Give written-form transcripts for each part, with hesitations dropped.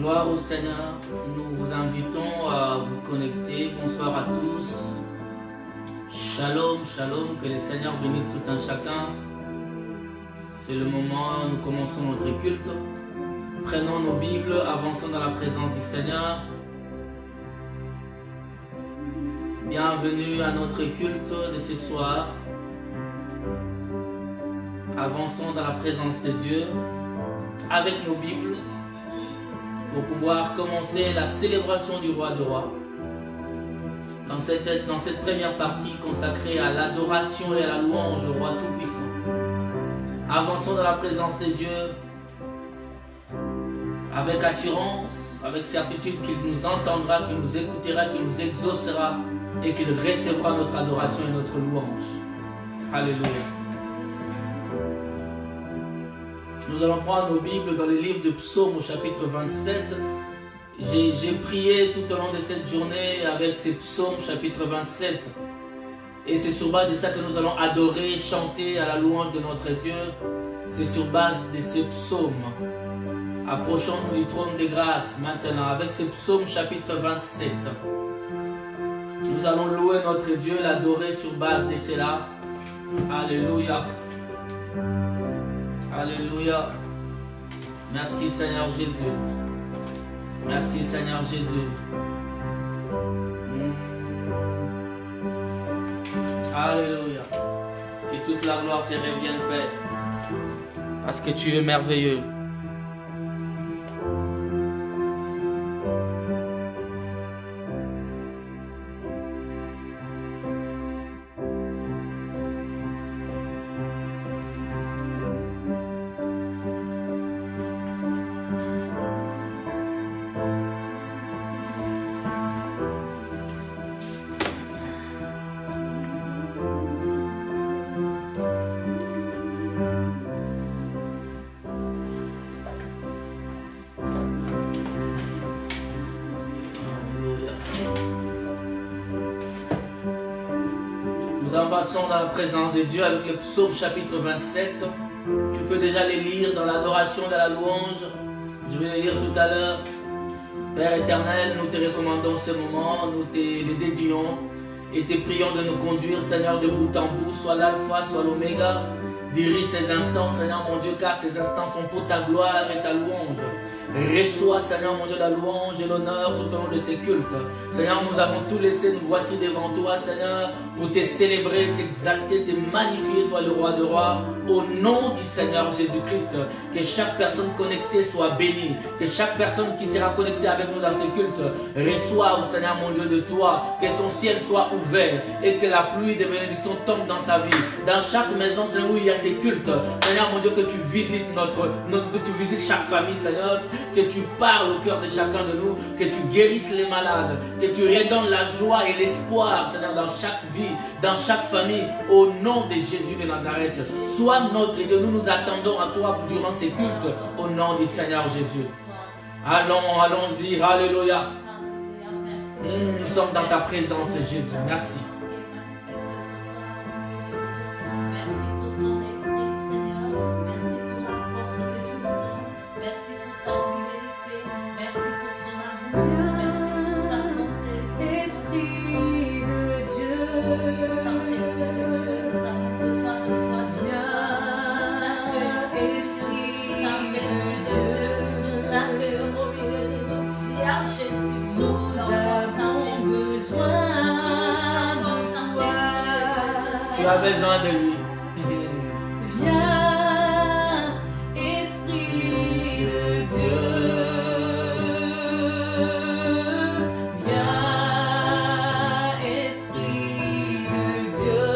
Gloire au Seigneur. Nous vous invitons à vous connecter. Bonsoir à tous. Shalom, shalom. Que le Seigneur bénisse tout un chacun. C'est le moment, nous commençons notre culte. Prenons nos Bibles, avançons dans la présence du Seigneur. Bienvenue à notre culte de ce soir. Avançons dans la présence de Dieu avec nos Bibles pour pouvoir commencer la célébration du Roi des Rois. Dans cette première partie consacrée à l'adoration et à la louange au Roi Tout-Puissant. Avançons dans la présence de Dieu avec assurance, avec certitude qu'il nous entendra, qu'il nous écoutera, qu'il nous exaucera et qu'il recevra notre adoration et notre louange. Alléluia. Nous allons prendre nos Bibles dans le livre de Psaume au chapitre 27. J'ai prié tout au long de cette journée avec ces psaumes chapitre 27. Et c'est sur base de ça que nous allons adorer, chanter à la louange de notre Dieu. C'est sur base de ces psaumes. Approchons-nous du trône de grâce maintenant avec ce psaume chapitre 27. Nous allons louer notre Dieu, l'adorer sur base de cela. Alléluia. Alléluia. Merci Seigneur Jésus. Merci Seigneur Jésus. Alléluia. Que toute la gloire te revienne, Père. Parce que tu es merveilleux. Nous avançons dans la présence de Dieu avec le psaume chapitre 27. Tu peux déjà les lire dans l'adoration, dans la louange. Je vais les lire tout à l'heure. Père éternel, nous te recommandons ce moment, nous te les dédions et te prions de nous conduire, Seigneur, de bout en bout, soit l'alpha, soit l'oméga. Dirige ces instants, Seigneur mon Dieu, car ces instants sont pour ta gloire et ta louange. Reçois, Seigneur mon Dieu, la louange et l'honneur tout au long de ces cultes. Seigneur, nous avons tout laissé, nous voici devant toi, Seigneur, pour te célébrer, t'exalter, te magnifier, toi le Roi de Rois, au nom du Seigneur Jésus-Christ. Que chaque personne connectée soit bénie, que chaque personne qui sera connectée avec nous dans ces cultes reçoive, Seigneur mon Dieu, de toi, que son ciel soit ouvert et que la pluie de bénédiction tombe dans sa vie. Dans chaque maison, Seigneur, où il y a ces cultes, Seigneur mon Dieu, que tu visites que tu visites chaque famille, Seigneur, que tu parles au cœur de chacun de nous, que tu guérisses les malades, que tu redonnes la joie et l'espoir, Seigneur, dans chaque vie, dans chaque famille, au nom de Jésus de Nazareth. Sois notre Dieu, nous nous attendons à toi durant ces cultes, au nom du Seigneur Jésus. Allons-y, alléluia. Nous sommes dans ta présence, Jésus. Merci. Tu as besoin de lui. Viens, Esprit de Dieu. Viens, Esprit de Dieu.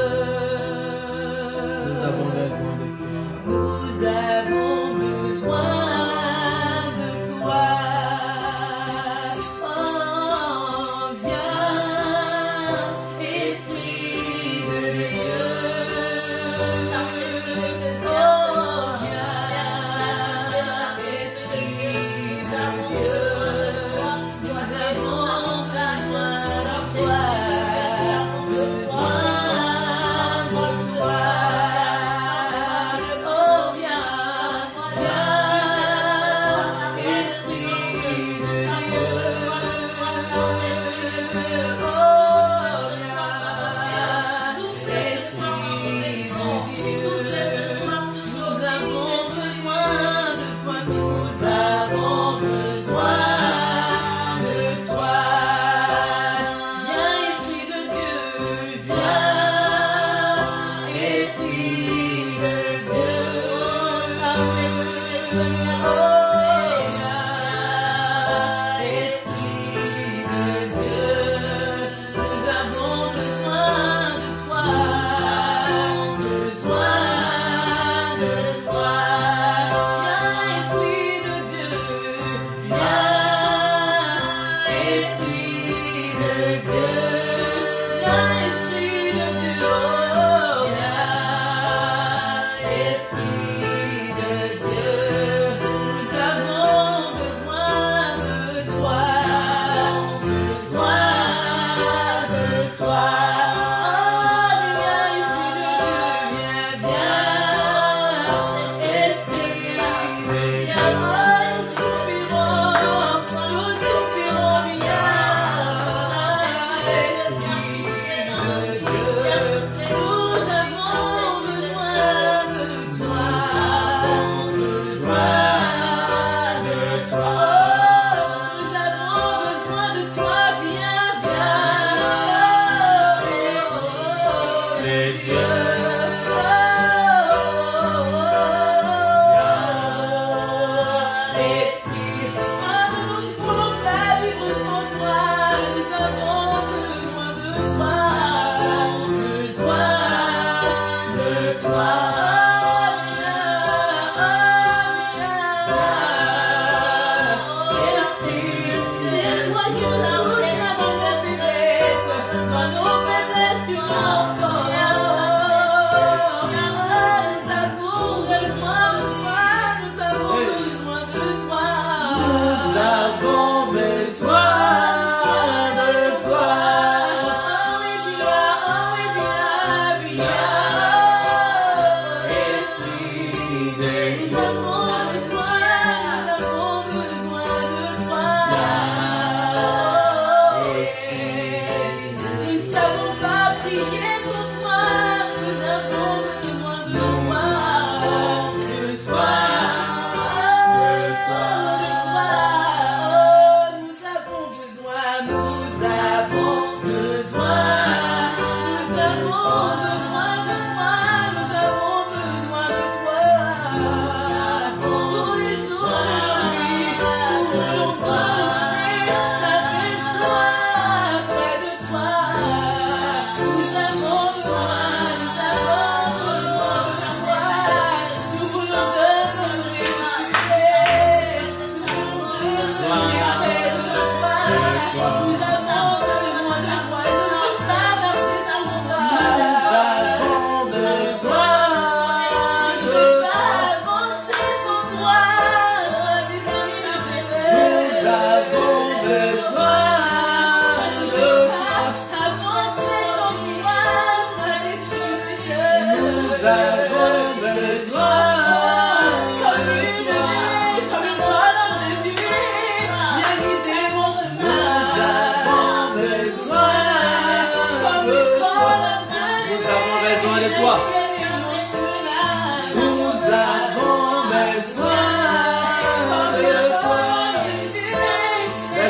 Nous avons besoin de toi. Nous avons besoin de toi. Oh, viens, Esprit de Dieu.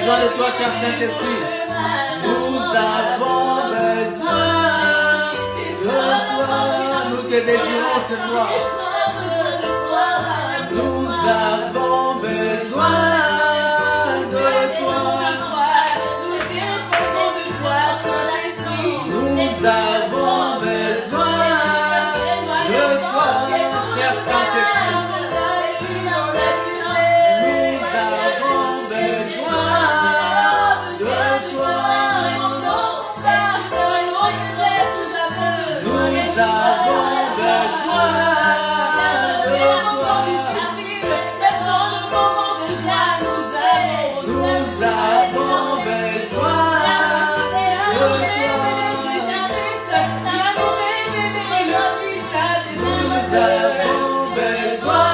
besoin de toi, cher Saint-Esprit. Nous avons besoin de toi. Nous te désirons ce soir. Nous avons besoin de toi. Nous avons besoin de toi, cher Saint-Esprit. Besoin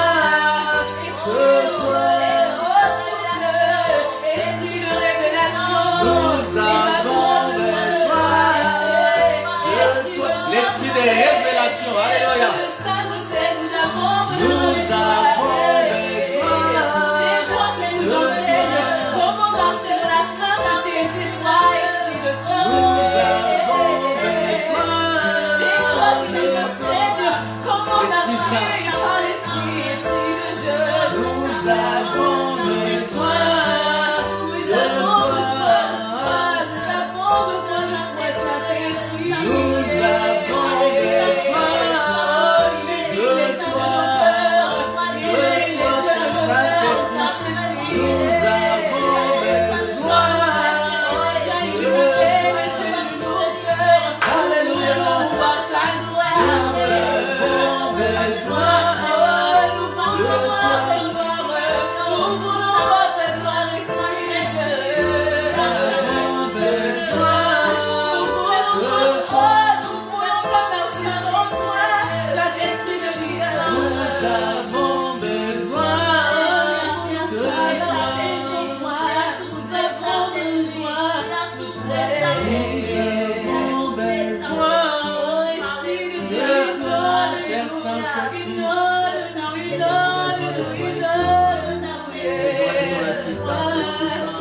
Saint-Esprit Saint.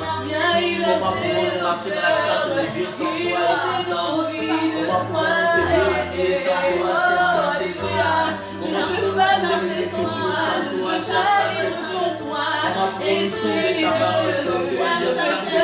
Comment pouvons-nous marcher dans la crainte de Dieu sans toi, Esprit Saint? Comment pouvons-nous te glorifier sans toi, cher Saint-Esprit? Comment pouvons-nous sonder les Écritures sans toi, cher Saint-Esprit? Comment pouvons-nous sonder ta parole sans toi, cher Saint-Esprit?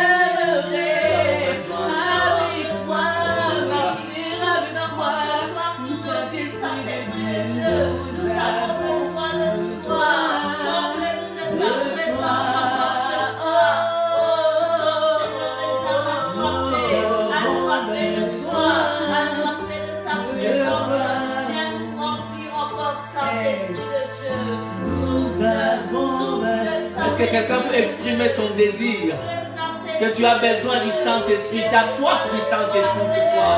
Est-ce que quelqu'un peut exprimer son désir? Que tu as besoin du Saint-Esprit, ta soif du Saint-Esprit ce soir.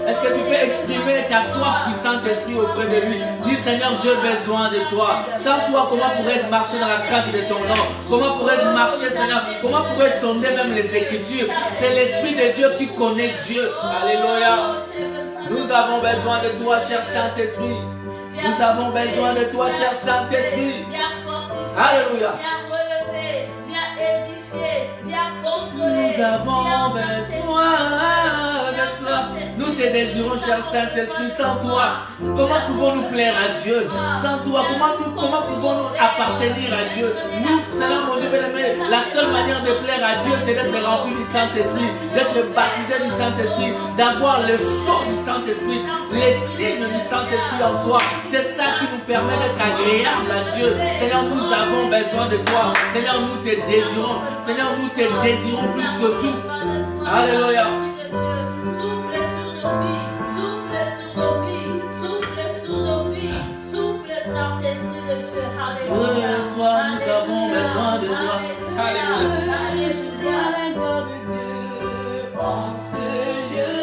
Est-ce que tu peux exprimer ta soif du Saint-Esprit auprès de lui? Dis Seigneur, j'ai besoin de toi. Sans toi, comment pourrais-je marcher dans la crainte de ton nom? Comment pourrais-je marcher, Seigneur? Comment pourrais-je sonder même les Écritures? C'est l'Esprit de Dieu qui connaît Dieu. Alléluia. Nous avons besoin de toi, cher Saint-Esprit. Nous avons besoin de toi, cher Saint-Esprit. Alléluia. Nous avons besoin de toi. Nous te désirons, cher Saint-Esprit. Sans toi, comment pouvons-nous plaire à Dieu? Sans toi, comment pouvons-nous appartenir à Dieu? Nous, Seigneur mon Dieu bien-aimé, la seule manière de plaire à Dieu, c'est d'être rempli du Saint-Esprit, d'être baptisé du Saint-Esprit, d'avoir le sceau du Saint-Esprit, les signes du Saint-Esprit en soi. C'est ça qui nous permet d'être agréable à Dieu. Seigneur, nous avons besoin de toi. Seigneur, nous te désirons. Seigneur, nous te désirons plus que tout. Alléluia. Souffle sur nos vies, souffle sur nos vies, souffle sur nos vies, souffle Saint-Esprit de Dieu. Alléluia. De toi, nous avons besoin de toi. Alléluia. Alléluia. En ce lieu,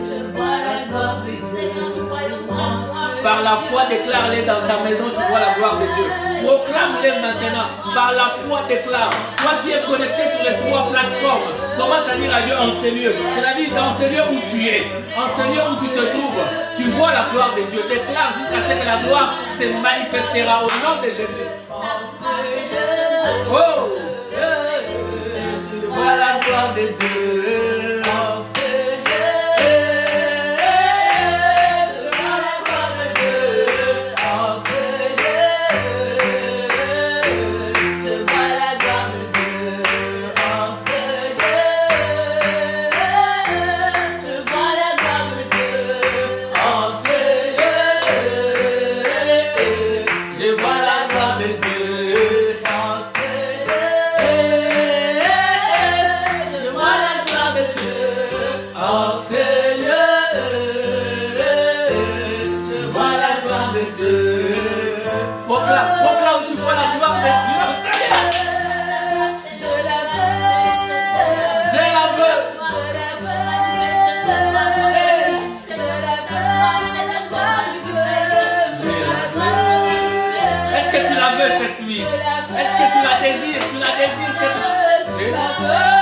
je vois la gloire du Seigneur, nous voyons ta gloire. Par la foi, déclare-les dans ta maison, tu vois la gloire de Dieu. Proclame-les maintenant. Par la foi, déclare. Toi qui es connecté sur les 3 plateformes, commence à dire à Dieu en ce lieu. C'est-à-dire dans ce lieu où tu es, en ce lieu où tu te trouves, tu vois la gloire de Dieu. Déclare jusqu'à ce que la gloire se manifestera au nom de Jésus. Oh, je vois la gloire de Dieu. Proclame, tu vois la gloire de Dieu. Je la veux. Est-ce que tu la veux cette nuit? Est-ce que tu la désires? Tu la désires cette nuit? Je la veux.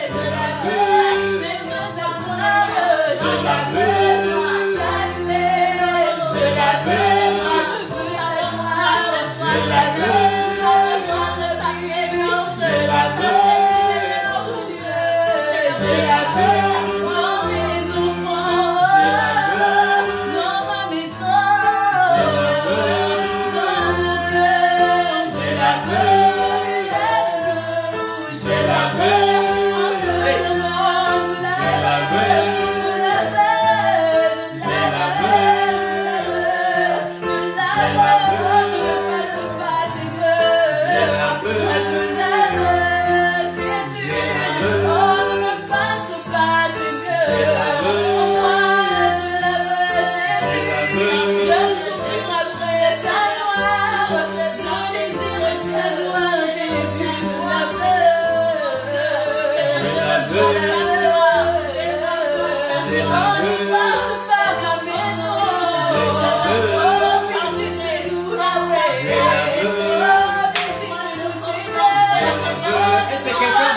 Je la veux.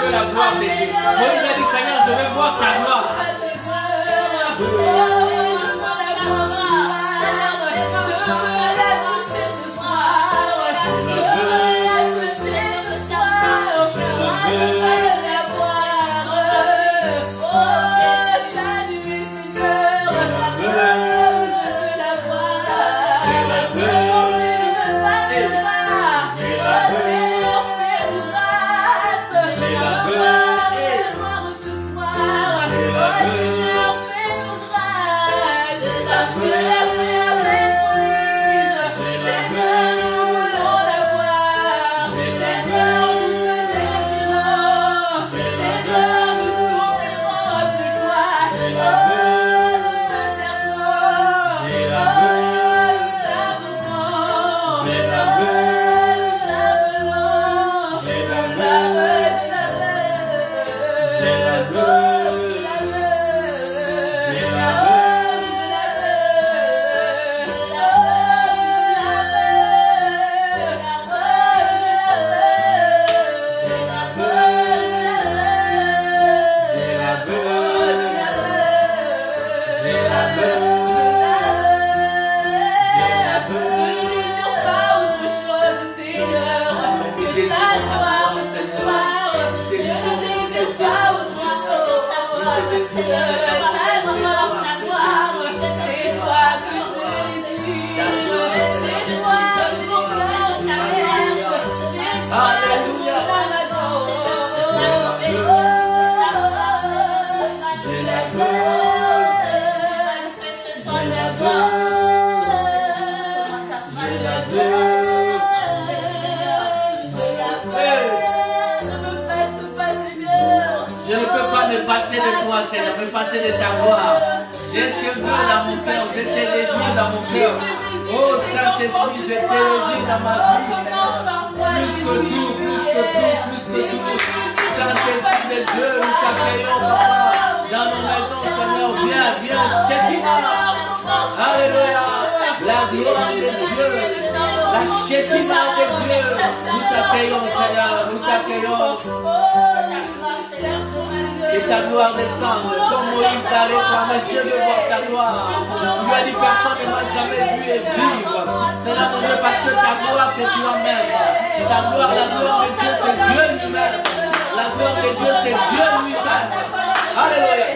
La gloire de Dieu. Moïse a dit, Seigneur, je vais voir ta gloire. passer de ta gloire. Je te veux dans mon cœur, je te désire dans mon cœur. Oh Saint-Esprit, je te désire dans ma vie. Plus que tout, plus que tout, plus que tout. Saint-Esprit de Dieu, nous t'accueillons, Papa. Dans nos maisons, Seigneur, viens, viens, Shekinah. Alléluia. La gloire de Dieu, la Shekinah de Dieu. Nous t'accueillons, Seigneur, nous t'accueillons. Que ta gloire descende, comme Moïse t'a réclamé, Dieu veut voir ta gloire. Tu lui as dit, personne ne m'a jamais vu et vivre. Seigneur mon Dieu, parce que ta gloire, c'est toi-même. Ta gloire, la gloire de Dieu, c'est Dieu lui-même. La gloire de Dieu, c'est Dieu lui-même. Alléluia.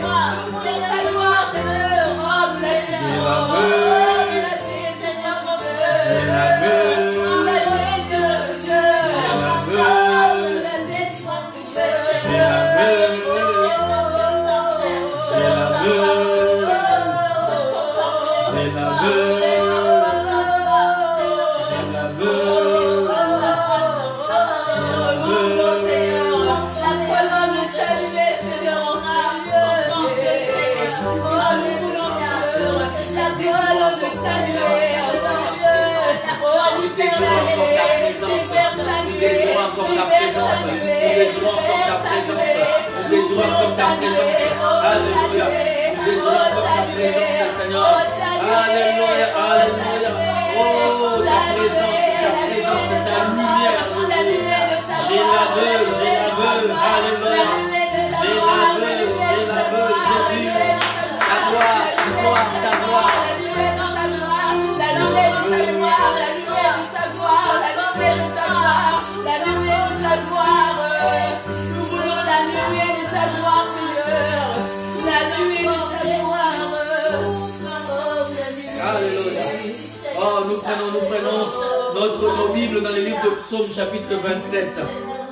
Alléluia, alléluia. Oh, ta présence, c'est ta lumière. Je la veux, alléluia. Je la veux, Jésus. Ta gloire, ta gloire. La lumière de ta gloire, la lumière de ta gloire, la lumière de ta gloire, la lumière de ta gloire. Nous voulons la lumière de ta gloire, Seigneur. La lumière de ta gloire. Alléluia. Oh, nous prenons nos Bibles dans le livre de Psaume chapitre 27.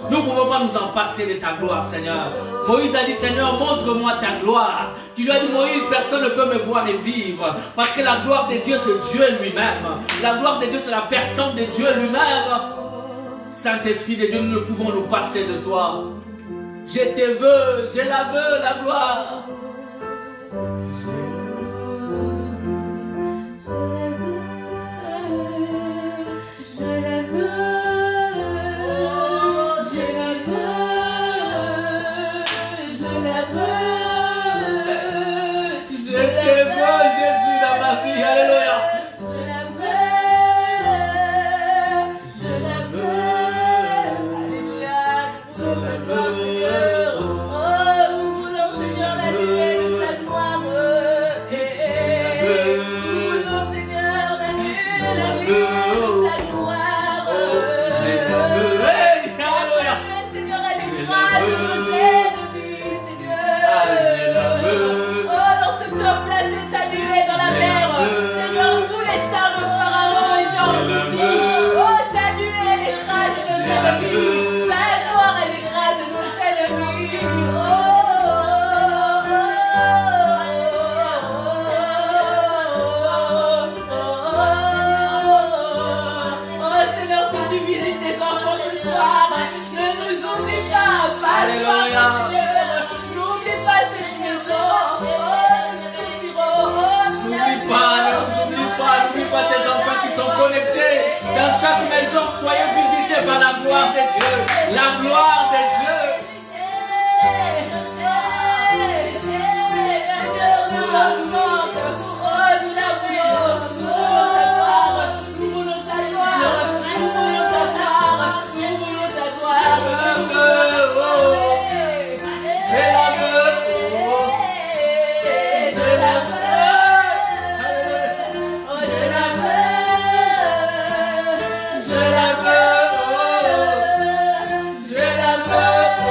Nous ne pouvons pas nous en passer de ta gloire, Seigneur. Moïse a dit, Seigneur, montre-moi ta gloire. Tu lui as dit, Moïse, personne ne peut me voir et vivre. Parce que la gloire de Dieu, c'est Dieu lui-même. La gloire de Dieu, c'est la personne de Dieu lui-même. Saint-Esprit de Dieu, nous ne pouvons nous passer de toi. Je te veux, je la veux, la gloire. Alléluia. Je la veux. Oh, nous voulons, Seigneur, la lumière de ta gloire. Nous voulons, Seigneur, la lumière de ta gloire. Seigneur, elle écrase nos ennemis, Seigneur. Oh, lorsque tu as placé ta nuée dans la mer, Seigneur, tous les chars de Pharaon étaient engloutis. Oh, ta nuée, elle écrase nos ennemis. Ta gloire, elle écrase nos ennemis. Oh, Seigneur, si tu visites tes enfants ce soir, ne nous oublie pas. Alléluia. N'oublie pas cette maison. N'oublie pas tes enfants qui sont connectés dans chaque maison. Soyez visités par la gloire de Dieu. La gloire de Dieu. Je la veux.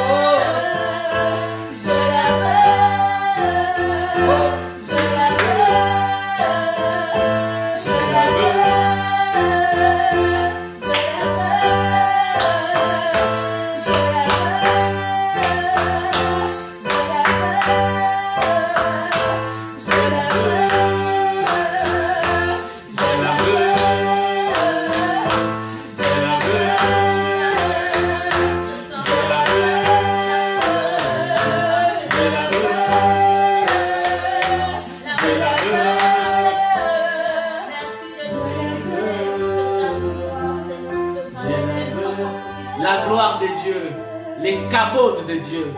gloire de Dieu, les cabots de Dieu,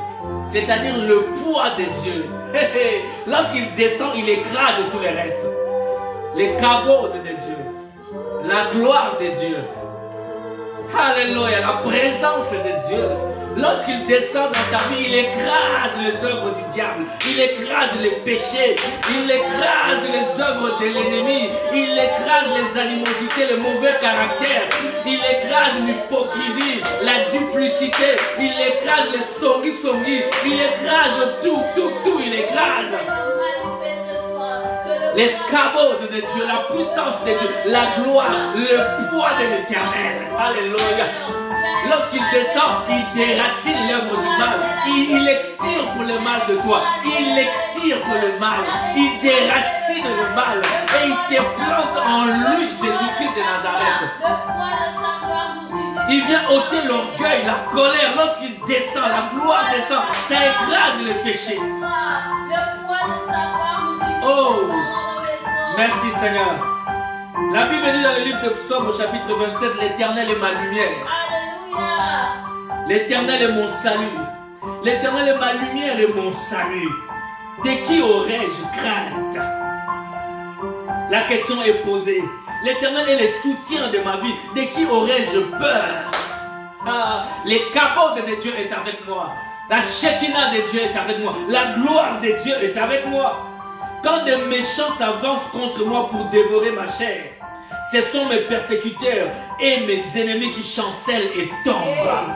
c'est-à-dire le poids de Dieu. Lorsqu'il descend, il écrase tout le reste. Les cabots de Dieu, la gloire de Dieu. Alléluia, la présence de Dieu. Lorsqu'il descend dans ta vie, il écrase les œuvres du diable, il écrase les péchés, il écrase les œuvres de l'ennemi, il écrase les animosités, le mauvais caractère, il écrase l'hypocrisie, la duplicité, il écrase les songi, il écrase tout, il écrase. Les cabots de Dieu, la puissance de Dieu, la gloire, le poids de l'Éternel. Alléluia. Lorsqu'il descend, il déracine l'œuvre du mal. Il extirpe pour le mal de toi. Il extirpe le mal. Il déracine le mal. Et il te plante en lui, Jésus-Christ de Nazareth. Il vient ôter l'orgueil, la colère. Lorsqu'il descend, la gloire descend. Ça écrase le péché. Oh, merci Seigneur. La Bible dit dans le livre de Psaume au chapitre 27, l'Éternel est ma lumière. L'Éternel est mon salut. L'Éternel est ma lumière et mon salut. De qui aurais-je crainte? La question est posée. L'Éternel est le soutien de ma vie. De qui aurais-je peur? Les cabots de Dieu est avec moi. La Shekinah de Dieu est avec moi. La gloire de Dieu est avec moi. Quand des méchants s'avancent contre moi pour dévorer ma chair, ce sont mes persécuteurs et mes ennemis qui chancellent et tombent.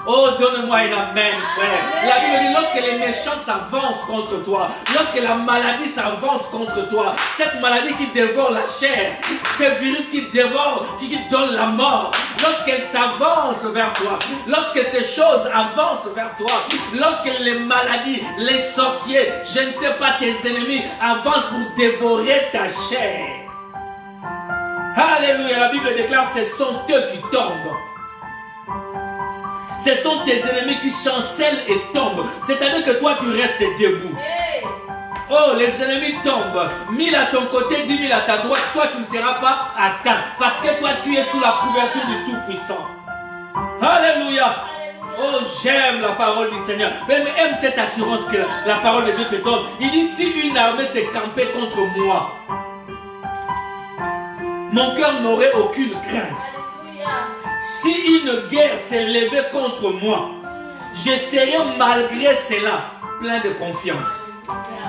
Oh, donne-moi un amen, frère. La Bible dit, lorsque les méchants s'avancent contre toi, lorsque la maladie s'avance contre toi, cette maladie qui dévore la chair, ce virus qui dévore, qui donne la mort, lorsqu'elle s'avance vers toi, lorsque ces choses avancent vers toi, lorsque les maladies, les sorciers, je ne sais pas, tes ennemis avancent pour dévorer ta chair. Alléluia, la Bible déclare, ce sont eux qui tombent. Ce sont tes ennemis qui chancellent et tombent. C'est-à-dire que toi, tu restes debout. Oh, les ennemis tombent. 1000 à ton côté, 10 000 à ta droite. Toi, tu ne seras pas atteint. Parce que toi, tu es sous la couverture du Tout-Puissant. Alléluia. Oh, j'aime la parole du Seigneur. Mais aime cette assurance que la parole de Dieu te donne. Il dit, si une armée s'est campée contre moi, mon cœur n'aurait aucune crainte. Si une guerre s'est levée contre moi, je serai malgré cela plein de confiance.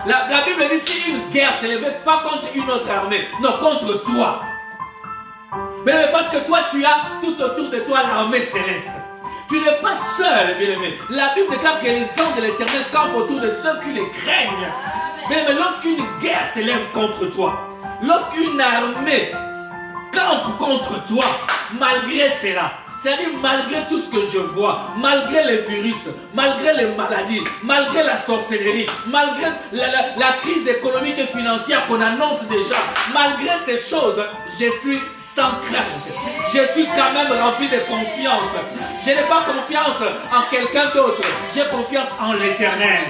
La Bible dit, si une guerre s'est levée, pas contre une autre armée, non, contre toi. Mais parce que toi, tu as tout autour de toi l'armée céleste. Tu n'es pas seul, bien-aimé. La Bible déclare que les anges de l'Éternel campent autour de ceux qui les craignent. Mais lorsqu'une guerre s'élève contre toi, lorsqu'une armée campe contre toi, malgré cela, c'est-à-dire malgré tout ce que je vois, malgré les virus, malgré les maladies, malgré la sorcellerie, malgré la crise économique et financière qu'on annonce déjà, malgré ces choses, je suis sans crainte. Je suis quand même rempli de confiance. Je n'ai pas confiance en quelqu'un d'autre. J'ai confiance en l'Éternel.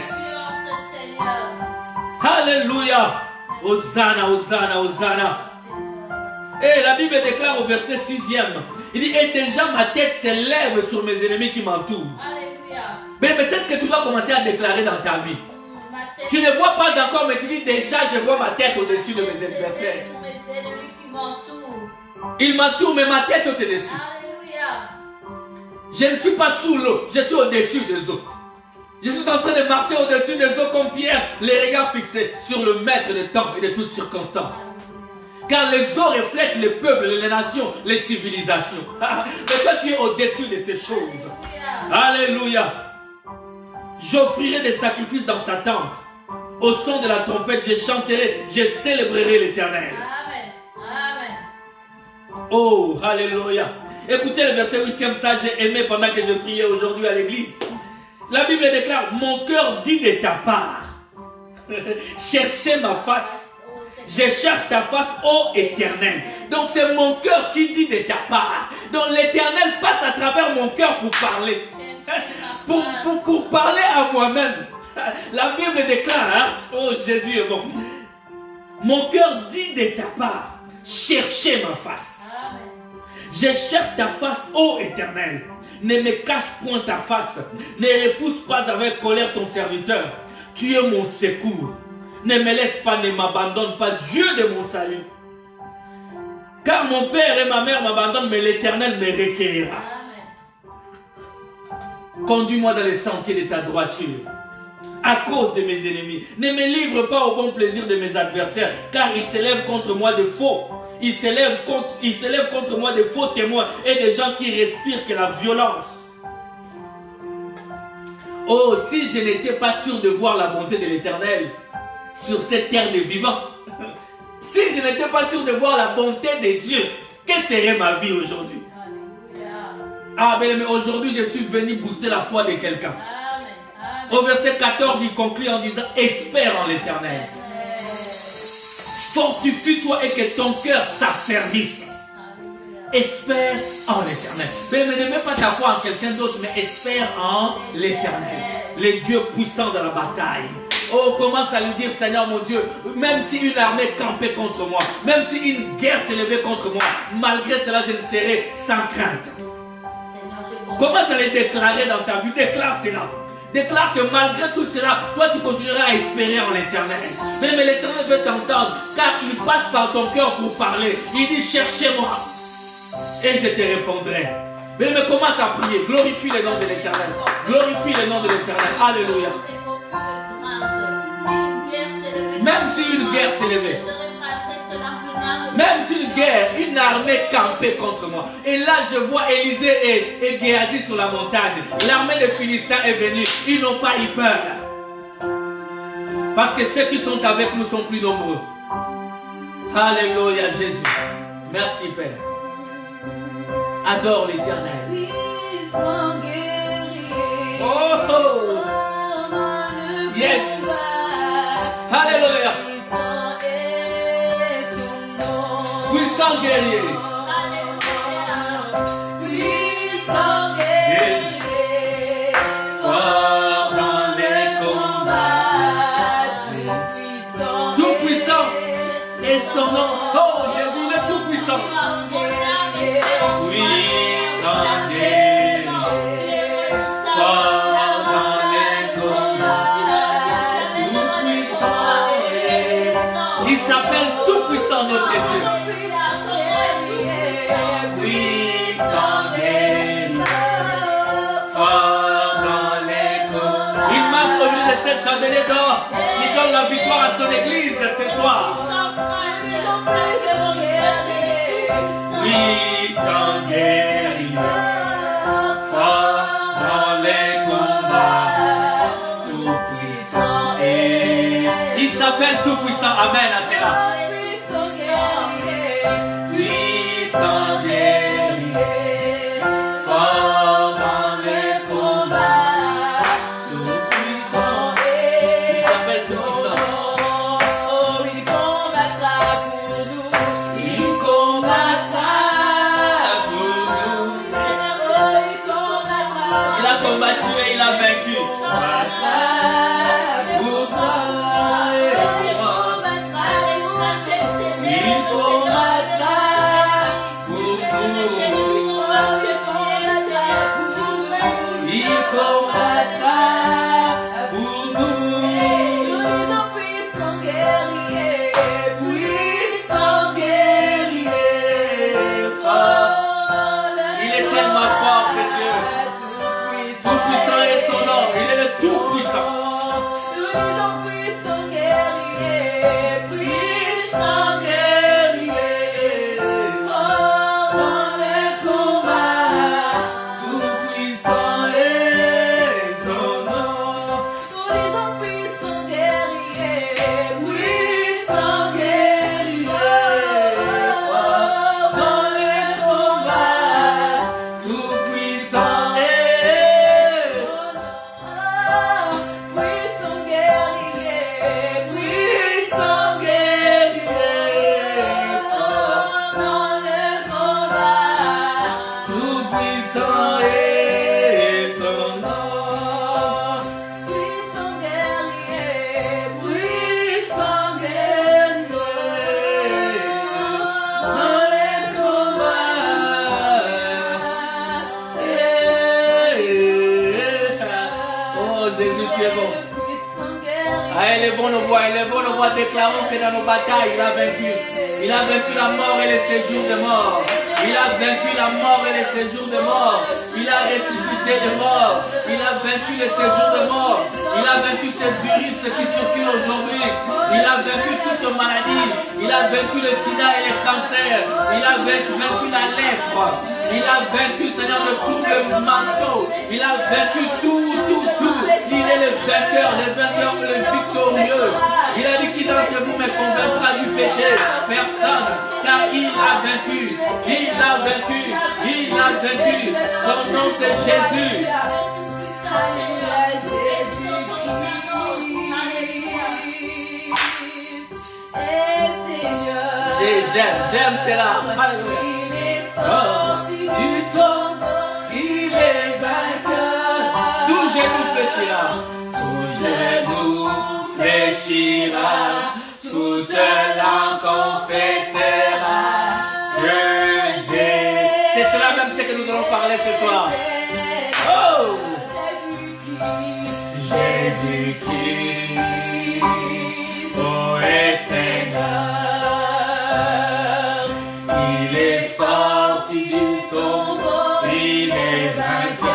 Alléluia. Hosanna, Hosanna, Hosanna. Et la Bible déclare au verset 6e, il dit, et déjà ma tête s'élève sur mes ennemis qui m'entourent. Mais c'est ce que tu dois commencer à déclarer dans ta vie. Tu ne vois pas encore, mais tu dis déjà, je vois ma tête au-dessus de mes adversaires. Ils m'entourent, mais ma tête est au-dessus. Je ne suis pas sous l'eau, je suis au-dessus des eaux. Je suis en train de marcher au-dessus des eaux comme Pierre, les regards fixés sur le maître des temps et de toutes circonstances. Car les eaux reflètent les peuples, les nations, les civilisations. Mais toi, tu es au-dessus de ces choses. Alléluia. J'offrirai des sacrifices dans ta tente. Au son de la trompette, je chanterai, je célébrerai l'Éternel. Amen. Oh, alléluia. Écoutez le verset 8e, ça j'ai aimé pendant que je priais aujourd'hui à l'église. La Bible déclare, mon cœur dit de ta part. Cherchez ma face. Je cherche ta face, ô Éternel. Donc c'est mon cœur qui dit de ta part. Donc l'Éternel passe à travers mon cœur pour parler. Pour parler à moi-même. La Bible déclare, oh Jésus est bon. Mon cœur dit de ta part, cherchez ma face. Je cherche ta face, ô Éternel. Ne me cache point ta face. Ne repousse pas avec colère ton serviteur. Tu es mon secours. Ne me laisse pas, ne m'abandonne pas, Dieu de mon salut. Car mon père et ma mère m'abandonnent, mais l'Éternel me recueillera. Conduis-moi dans les sentiers de ta droiture, à cause de mes ennemis. Ne me livre pas au bon plaisir de mes adversaires, car ils s'élèvent contre moi de faux. Ils s'élèvent contre moi de faux témoins et des gens qui respirent que la violence. Oh, si je n'étais pas sûr de voir la bonté de l'Éternel sur cette terre des vivants, si je n'étais pas sûr de voir la bonté de Dieu, quelle serait ma vie aujourd'hui? Ah, mais aujourd'hui, je suis venu booster la foi de quelqu'un. Au verset 14, il conclut en disant, espère en l'Éternel. Fortifie-toi et que ton cœur s'affermisse. Espère en l'Éternel. Mais ne mets pas ta foi en quelqu'un d'autre, mais espère en l'Éternel. Le Dieu puissant dans la bataille. Oh, commence à lui dire, Seigneur mon Dieu, même si une armée campait contre moi, même si une guerre s'élevait contre moi, malgré cela, je ne serai sans crainte. Commence à le déclarer dans ta vie. Déclare cela. Déclare que malgré tout cela, toi tu continueras à espérer en l'Éternel. Mais l'Éternel veut t'entendre, car il passe par ton cœur pour parler. Il dit, cherchez-moi et je te répondrai. Mais commence à prier. Glorifie le nom de l'Éternel. Glorifie le nom de l'Éternel. Alléluia. Même si une guerre s'élevait, même si une guerre, une armée campait contre moi. Et là, je vois Élisée et Géasi sur la montagne. L'armée des Philistins est venue. Ils n'ont pas eu peur. Parce que ceux qui sont avec nous sont plus nombreux. Alléluia, Jésus. Merci, Père. Adore l'Éternel. Oh! Yes! Alléluia! Puissant guerrier. Puissant guerrier. Fort dans les combats. Tout puissant. Et son nom. Oh, Jésus le tout puissant. Puissant guerrier. Fort dans les combats. Il s'appelle tout puissant notre Dieu. Cette chandelier d'or qui donne la victoire à son église ce soir. Puissant guerrier, fort dans les combats, tout puissant est. Il s'appelle tout puissant. Amen à cela. Puissant guerrier, fort dans les combats. Il a vaincu. 3, déclarons que dans nos batailles, il a vaincu. Il a vaincu la mort et les séjours de mort. Il a vaincu la mort et les séjours de mort. Il a ressuscité les morts. Il a vaincu les séjours de mort. Il a vaincu ce virus qui circule aujourd'hui. Il a vaincu toute maladie. Il a vaincu le sida et les cancers. Il a vaincu la lèpre. Il a vaincu, Seigneur, de tout le manteau. Il a vaincu tout. Il est le vainqueur, le victorieux. Il a dit qu'il d'entre vous me convaincra du péché. Personne, car il a vaincu. Il a vaincu. Il a vaincu. Son nom c'est Jésus. J'aime cela. Alléluia. Du tombeau, il est vainqueur. Tout genou fléchira. Tout genou fléchira. Toute langue confessera que Jésus. C'est cela même ce que nous allons parler ce soir. Oh! Jésus-Christ, oh est Seigneur. Il est sorti du tombeau, il est vainqueur.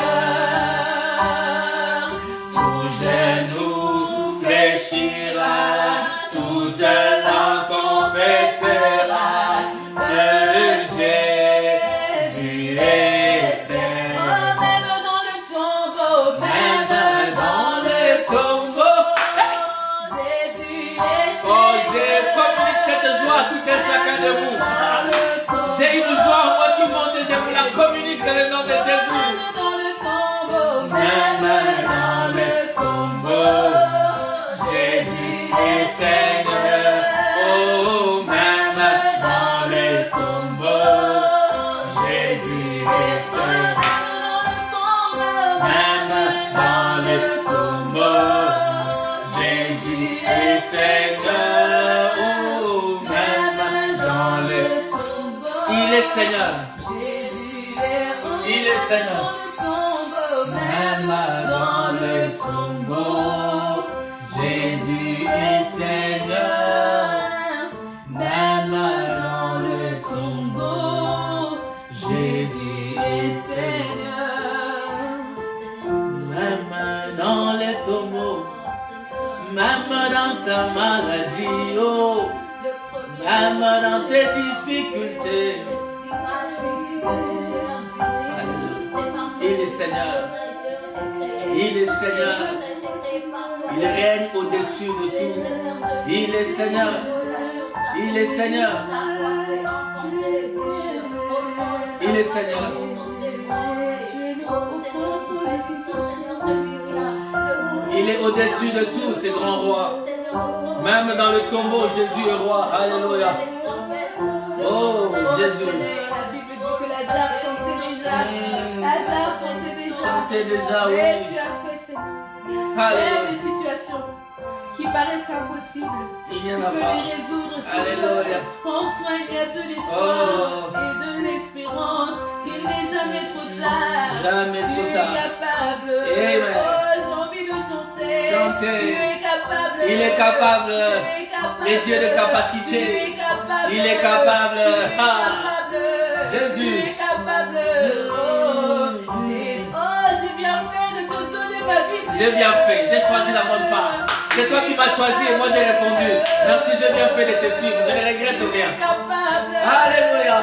Tout genou fléchira, toute langue confessera que Jésus est Seigneur. Même dans le tombeau, Même dans le tombeau, Jésus est oh, j'ai communiqué cette joie à tout un chacun de vous. J'ai une joie en moi qui monte et je vous la communique dans le nom de Jésus. Même dans le tombeau, Jésus est Seigneur. Oh, même dans le tombeau, Jésus est Seigneur. Même dans le tombeau, Jésus est Seigneur. Oh, même dans le tombeau, il est Seigneur. Il est Seigneur. Même dans le tombeau, Jésus est Seigneur. Même dans le tombeau, Jésus est Seigneur. Même dans le tombeau, même dans ta maladie, oh, même dans tes difficultés. Il est Seigneur. Il est Seigneur. Il règne au-dessus de tout. Il est Seigneur. Il est Seigneur. Il est Seigneur. Il est au-dessus de tout, ce grand roi. Même dans le tombeau, Jésus est roi. Alléluia. Oh, Jésus. La Bible dit que Lazare sentait déjà. Lazare sentait déjà. Sentait déjà, oui. Et tu as fait, Seigneur. Même les situations qui paraissent impossibles, il y en tu a peux pas. les résoudre, Alléluia. Seigneur. En toi, il y a de l'espoir Oh. et de l'espérance. Il n'est jamais trop tard. Jamais Tu trop es tard. capable. Amen. Oh, j'ai envie de chanter. Chanter. Tu es capable. Il est capable. Tu es capable. Les dieux de capacité. Tu es capable. Il est capable. Tu es Ah. capable. Jésus. Tu es capable. Oh, Jésus. Oh, j'ai bien fait de te donner ma vie. J'ai bien fait. J'ai choisi la bonne part. C'est toi qui m'as choisi et moi j'ai répondu. Merci, j'ai bien fait de te suivre. Je ne regrette Tu rien. es capable. Alléluia.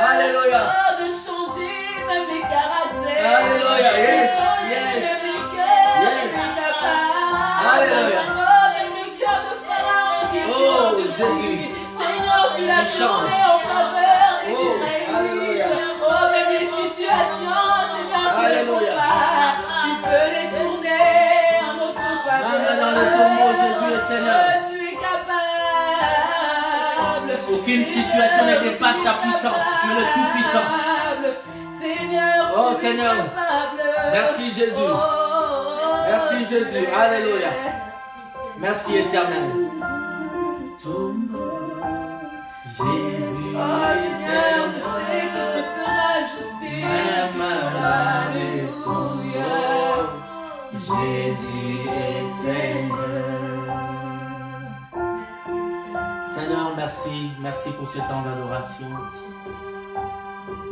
Alléluia. Oh, de changer même les caractères. Alléluia. Yes. De changer Yes. même les cœurs. Yes. Tu es capable. Alléluia. Oh, même le cœur de Pharaon qui était Oh, endurci. Jésus. Seigneur, tu l'as Tu changes. tourné en faveur des Oh, Israélites. alléluia. Oh, même les situations, Seigneur, tu les Alléluia. compares. Tu peux les tourner en notre faveur. Même dans le tombeau, Jésus est Seigneur. Oh, tu es capable. Aucune situation ne dépasse ta puissance. Tu es le Tout-Puissant. Seigneur, Oh, tu es Seigneur. capable. Merci, Jésus. Oh, Merci, Jésus. Alléluia. Merci, Éternel. Jésus oh, est Seigneur, je Seigneur. sais que tu feras, je sais que tu feras. Alléluia. Jésus est Seigneur. merci pour ce temps d'adoration.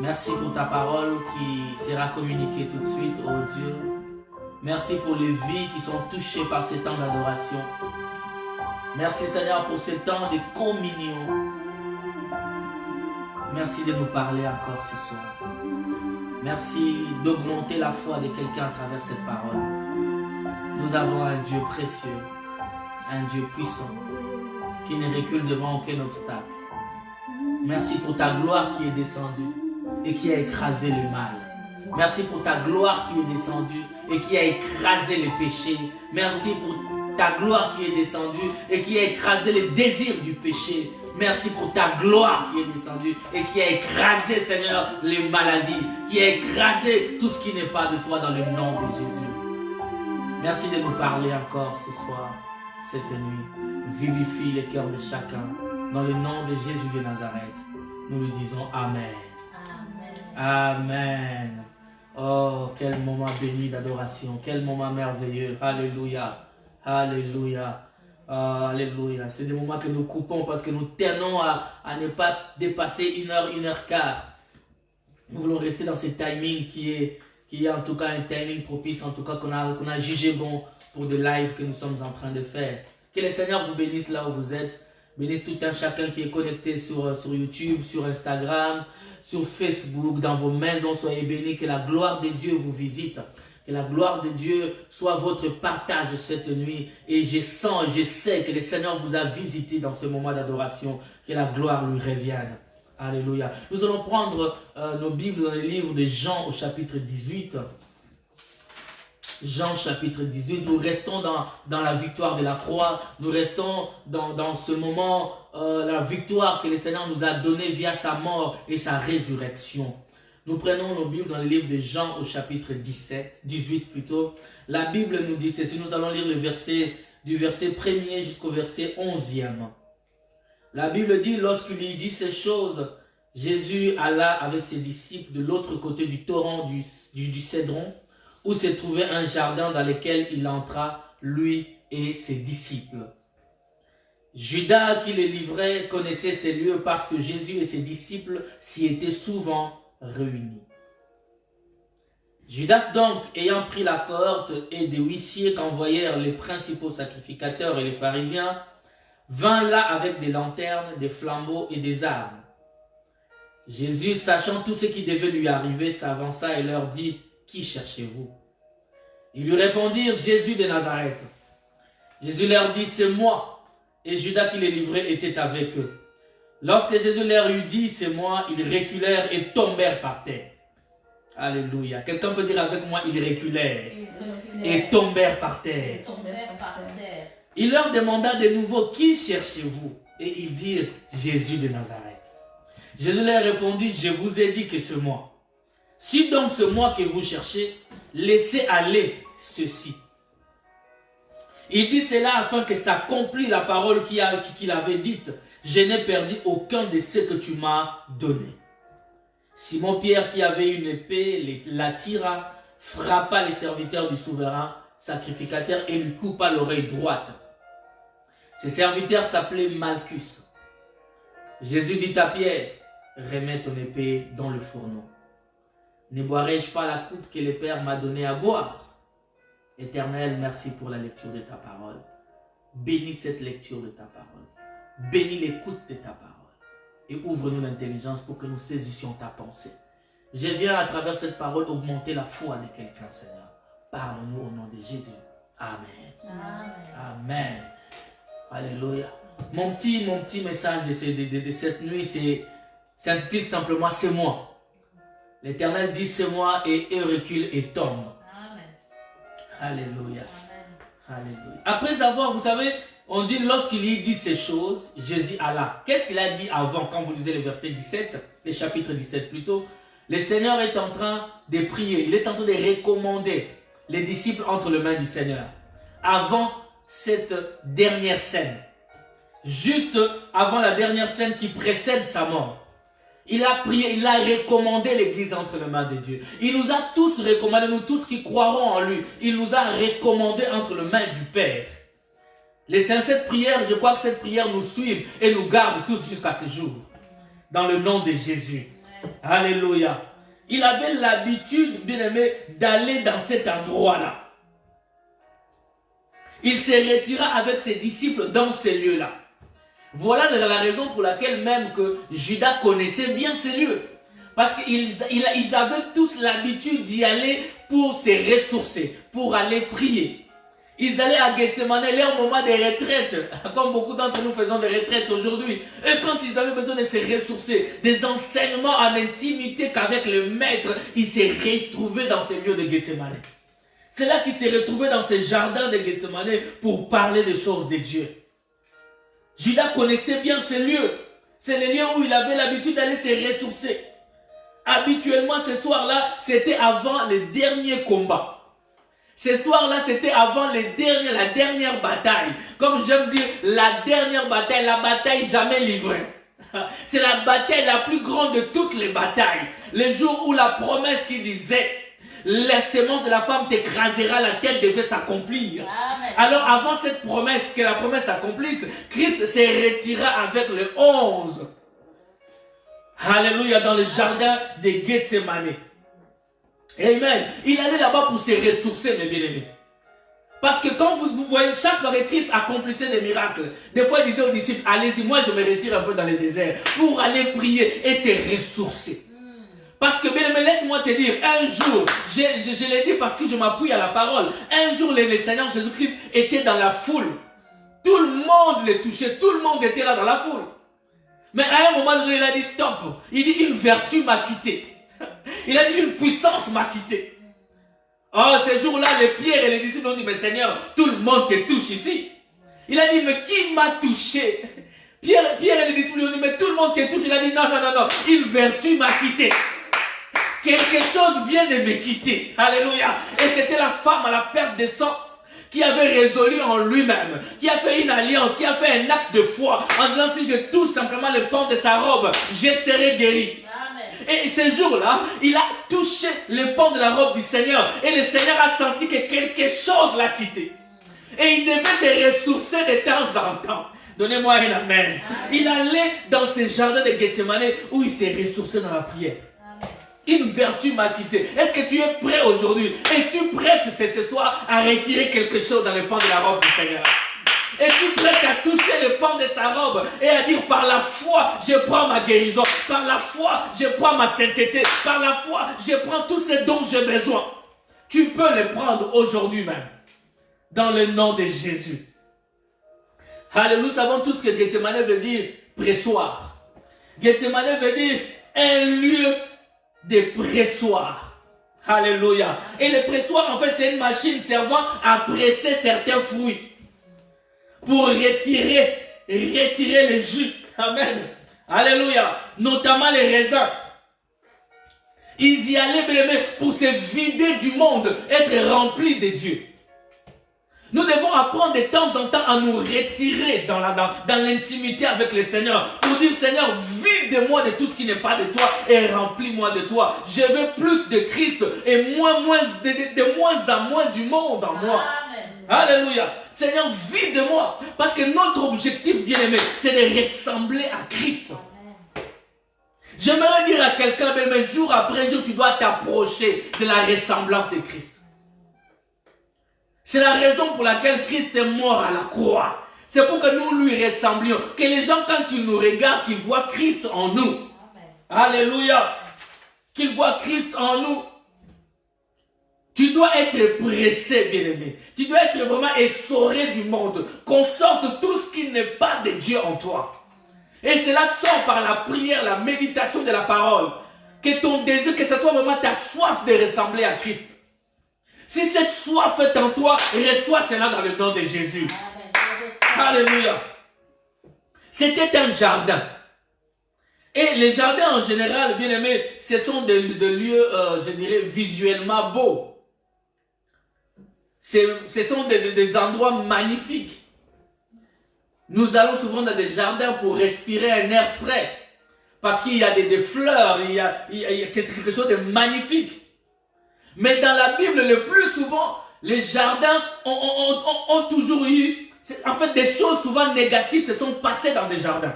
Merci pour ta parole qui sera communiquée tout de suite, oh Dieu. Merci pour les vies qui sont touchées par ce temps d'adoration. Merci Seigneur pour ce temps de communion. Merci de nous parler encore ce soir. Merci d'augmenter la foi de quelqu'un à travers cette parole. Nous avons un Dieu précieux, un Dieu puissant, qui ne recule devant aucun obstacle. Merci pour ta gloire qui est descendue et qui a écrasé le mal. Merci pour ta gloire qui est descendue et qui a écrasé les péchés. Merci pour ta gloire qui est descendue et qui a écrasé les désirs du péché. Merci pour ta gloire qui est descendue et qui a écrasé, Seigneur, les maladies, qui a écrasé tout ce qui n'est pas de toi dans le nom de Jésus. Merci de nous parler encore ce soir, cette nuit. Vivifie les cœurs de chacun. Dans le nom de Jésus de Nazareth, nous lui disons Amen. Amen. Amen. Oh, quel moment béni d'adoration, quel moment merveilleux. Alléluia. Alléluia. Alléluia. C'est des moments que nous coupons parce que nous tenons à ne pas dépasser 1h15. Nous voulons rester dans ce timing qui est en tout cas un timing propice, en tout cas qu'on a jugé bon pour des lives que nous sommes en train de faire. Que le Seigneur vous bénisse là où vous êtes. Bénisse tout un chacun qui est connecté sur YouTube, sur Instagram, sur Facebook, dans vos maisons. Soyez bénis, que la gloire de Dieu vous visite. Que la gloire de Dieu soit votre partage cette nuit. Et je sens, je sais que le Seigneur vous a visité dans ce moment d'adoration. Que la gloire lui revienne. Alléluia. Nous allons prendre nos Bibles dans le livre de Jean au chapitre 18. Jean chapitre 18, nous restons dans la victoire de la croix, nous restons dans ce moment, la victoire que le Seigneur nous a donnée via sa mort et sa résurrection. Nous prenons nos Bibles dans le livre de Jean au chapitre 18 plutôt. La Bible nous dit ceci, nous allons lire le verset, du verset 1er jusqu'au verset 11e. La Bible dit, lorsqu'il lui dit ces choses, Jésus alla avec ses disciples de l'autre côté du torrent du Cédron, où se trouvait un jardin dans lequel il entra, lui et ses disciples. Judas qui les livrait connaissait ces lieux parce que Jésus et ses disciples s'y étaient souvent réunis. Judas donc, ayant pris la cohorte et des huissiers qu'envoyèrent les principaux sacrificateurs et les pharisiens, vint là avec des lanternes, des flambeaux et des armes. Jésus, sachant tout ce qui devait lui arriver, s'avança et leur dit, « Qui cherchez-vous » Ils lui répondirent, « Jésus de Nazareth. » Jésus leur dit, « C'est moi. » Et Judas qui les livrait était avec eux. Lorsque Jésus leur eut dit, « C'est moi », ils reculèrent et tombèrent par terre. Alléluia. Quelqu'un peut dire avec moi, ils reculèrent et tombèrent par terre. Il leur demanda de nouveau, « Qui cherchez-vous » Et ils dirent, « Jésus de Nazareth. » Jésus leur répondit, « Je vous ai dit que c'est moi. Si donc c'est moi que vous cherchez, laissez aller ceci. » Il dit cela afin que s'accomplisse la parole qu'il avait dite. « Je n'ai perdu aucun de ceux que tu m'as donné. » Simon-Pierre qui avait une épée la tira, frappa les serviteurs du souverain sacrificateur et lui coupa l'oreille droite. Ses serviteurs s'appelaient Malchus. Jésus dit à Pierre, « Remets ton épée dans le fourneau. Ne boirai-je pas la coupe que le Père m'a donnée à boire? Éternel, merci pour la lecture de ta parole. Bénis cette lecture de ta parole. Bénis l'écoute de ta parole. Et ouvre-nous l'intelligence pour que nous saisissions ta pensée. Je viens à travers cette parole augmenter la foi de quelqu'un, Seigneur. Parle-nous au nom de Jésus. Amen. Amen. Amen. Alléluia. Mon petit message de cette nuit, s'intitule simplement « C'est moi ». L'Éternel dit « C'est moi » et eux reculent et tombent. Amen. Alléluia. Amen. Alléluia. Après avoir, vous savez, on dit lorsqu'il y dit ces choses, Jésus alla. Qu'est-ce qu'il a dit avant quand vous lisez le verset 17, le chapitre 17 plutôt? Le Seigneur est en train de prier, il est en train de recommander les disciples entre les mains du Seigneur. Avant cette dernière scène, juste avant la dernière scène qui précède sa mort, il a prié, il a recommandé l'Église entre les mains de Dieu. Il nous a tous recommandé, nous tous qui croirons en lui, il nous a recommandé entre les mains du Père. Les 500 prières, je crois que cette prière nous suit et nous garde tous jusqu'à ce jour. Dans le nom de Jésus. Alléluia. Il avait l'habitude, bien aimé, d'aller dans cet endroit-là. Il se retira avec ses disciples dans ces lieux-là. Voilà la raison pour laquelle même que Judas connaissait bien ces lieux. Parce qu'ils avaient tous l'habitude d'y aller pour se ressourcer, pour aller prier. Ils allaient à Gethsemane, leur moment de retraite, comme beaucoup d'entre nous faisons des retraites aujourd'hui. Et quand ils avaient besoin de se ressourcer, des enseignements en intimité qu'avec le maître, ils se retrouvaient dans ces lieux de Gethsemane. C'est là qu'ils se retrouvaient dans ces jardins de Gethsemane pour parler des choses de Dieu. Judas connaissait bien ces lieux. C'est les lieux où il avait l'habitude d'aller se ressourcer. Habituellement, ce soir-là, c'était avant le dernier combat. Ce soir-là, c'était avant la dernière bataille. Comme j'aime dire, la dernière bataille, la bataille jamais livrée. C'est la bataille la plus grande de toutes les batailles. Le jour où la promesse qui disait, la sémence de la femme t'écrasera la tête devait s'accomplir. Alors avant cette promesse, que la promesse s'accomplisse, Christ se retira avec les 11. Alléluia, dans le jardin de Gethsemane. Amen. Il allait là-bas pour se ressourcer, mes bien-aimés. Parce que quand vous voyez, chaque fois que Christ accomplissait des miracles, des fois il disait aux disciples, allez-y, moi je me retire un peu dans le désert pour aller prier et se ressourcer. Parce que, bien-aimé, laisse-moi te dire, un jour, je l'ai dit parce que je m'appuie à la parole, un jour le Seigneur Jésus-Christ était dans la foule. Tout le monde le touchait, tout le monde était là dans la foule. Mais à un moment donné, il a dit stop. Il dit, une vertu m'a quitté. Il a dit, une puissance m'a quitté. Oh, ces jours-là, les Pierre et les disciples ont dit, mais Seigneur, tout le monde te touche ici. Il a dit, mais qui m'a touché? Pierre et les disciples ont dit, mais tout le monde te touche. Il a dit, non, une vertu m'a quitté. Quelque chose vient de me quitter. Alléluia. Et c'était la femme à la perte de sang qui avait résolu en lui-même, qui a fait une alliance, qui a fait un acte de foi en disant, si je touche simplement le pan de sa robe, je serai guéri. Et ce jour-là, il a touché le pan de la robe du Seigneur. Et le Seigneur a senti que quelque chose l'a quitté. Et il devait se ressourcer de temps en temps. Donnez-moi un amen. Il allait dans ce jardin de Gethsemane où il s'est ressourcé dans la prière. Une vertu m'a quitté. Est-ce que tu es prêt aujourd'hui? Es-tu prêt ce soir à retirer quelque chose dans le pan de la robe du Seigneur? Es-tu prêt à toucher le pan de sa robe et à dire par la foi, je prends ma guérison, par la foi, je prends ma sainteté, par la foi, je prends tout ce dont j'ai besoin. Tu peux le prendre aujourd'hui même, dans le nom de Jésus. Alléluia, nous savons tous que Gethsemane veut dire pressoir. Gethsemane veut dire un lieu de pressoir. Alléluia. Et le pressoir, en fait, c'est une machine servant à presser certains fruits pour retirer les jus. Amen. Alléluia. Notamment les raisins. Ils y allaient, bien aimé, pour se vider du monde, être remplis de Dieu. Nous devons apprendre de temps en temps à nous retirer dans l'intimité avec le Seigneur. Pour dire, Seigneur, vide-moi de tout ce qui n'est pas de toi et remplis-moi de toi. Je veux plus de Christ et de moins en moins du monde en moi. Amen. Alléluia. Seigneur, vide-moi. Parce que notre objectif, bien-aimé, c'est de ressembler à Christ. J'aimerais dire à quelqu'un, mais jour après jour, tu dois t'approcher de la ressemblance de Christ. C'est la raison pour laquelle Christ est mort à la croix. C'est pour que nous lui ressemblions. Que les gens, quand ils nous regardent, qu'ils voient Christ en nous. Amen. Alléluia. Qu'ils voient Christ en nous. Tu dois être pressé, bien-aimé. Tu dois être vraiment essoré du monde. Qu'on sorte tout ce qui n'est pas de Dieu en toi. Et cela sort par la prière, la méditation de la parole. Que ton désir, que ce soit vraiment ta soif de ressembler à Christ. Si cette soif est en toi, reçois cela dans le nom de Jésus. Alléluia. C'était un jardin. Et les jardins en général, bien aimés, ce sont des lieux, je dirais, visuellement beaux. Ce sont des endroits magnifiques. Nous allons souvent dans des jardins pour respirer un air frais. Parce qu'il y a des fleurs, il y a quelque chose de magnifique. Mais dans la Bible, le plus souvent, les jardins ont toujours eu En fait, des choses souvent négatives se sont passées dans des jardins.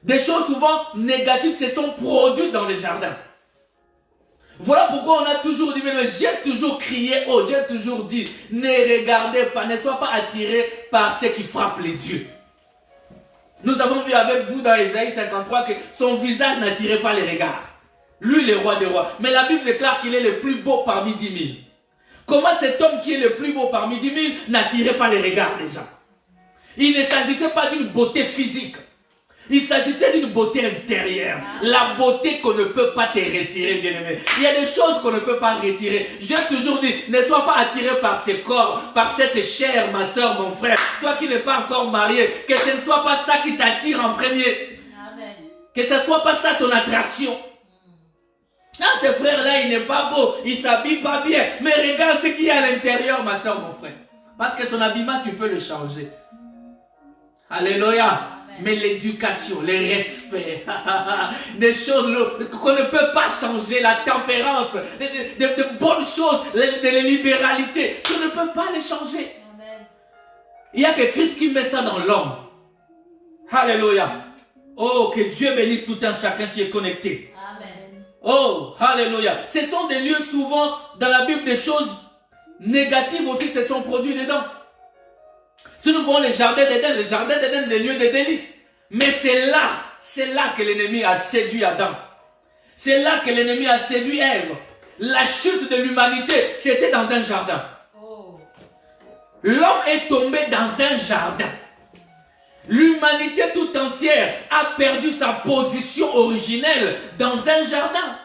Des choses souvent négatives se sont produites dans les jardins. Voilà pourquoi on a toujours dit, mais j'ai toujours crié, oh, j'ai toujours dit, ne regardez pas, ne sois pas attiré par ce qui frappe les yeux. Nous avons vu avec vous dans Ésaïe 53 que son visage n'attirait pas les regards. Lui, le roi des rois. Mais la Bible déclare qu'il est le plus beau parmi 10 000. Comment cet homme qui est le plus beau parmi 10 000 n'attirait pas les regards des gens? Il ne s'agissait pas d'une beauté physique. Il s'agissait d'une beauté intérieure. La beauté qu'on ne peut pas te retirer, bien-aimé. Il y a des choses qu'on ne peut pas retirer. J'ai toujours dit, ne sois pas attiré par ce corps, par cette chair, ma soeur, mon frère. Toi qui n'es pas encore marié, que ce ne soit pas ça qui t'attire en premier. Amen. Que ce ne soit pas ça ton attraction. Ah, ce frère-là, il n'est pas beau, il ne s'habille pas bien. Mais regarde ce qu'il y a à l'intérieur, ma soeur, mon frère. Parce que son habillement, tu peux le changer. Alléluia. Mais l'éducation, le respect, des choses qu'on ne peut pas changer, la tempérance, de bonnes choses, de libéralité, tu ne peux pas les changer. Amen. Il n'y a que Christ qui met ça dans l'homme. Alléluia. Oh, que Dieu bénisse tout un chacun qui est connecté. Amen. Oh, alléluia. Ce sont des lieux souvent, dans la Bible, des choses négatives aussi se sont produites dedans. Si nous voyons les jardins d'Éden, des lieux de délices. Mais c'est là que l'ennemi a séduit Adam. C'est là que l'ennemi a séduit Ève. La chute de l'humanité, c'était dans un jardin. Oh. L'homme est tombé dans un jardin. L'humanité tout entière a perdu sa position originelle dans un jardin.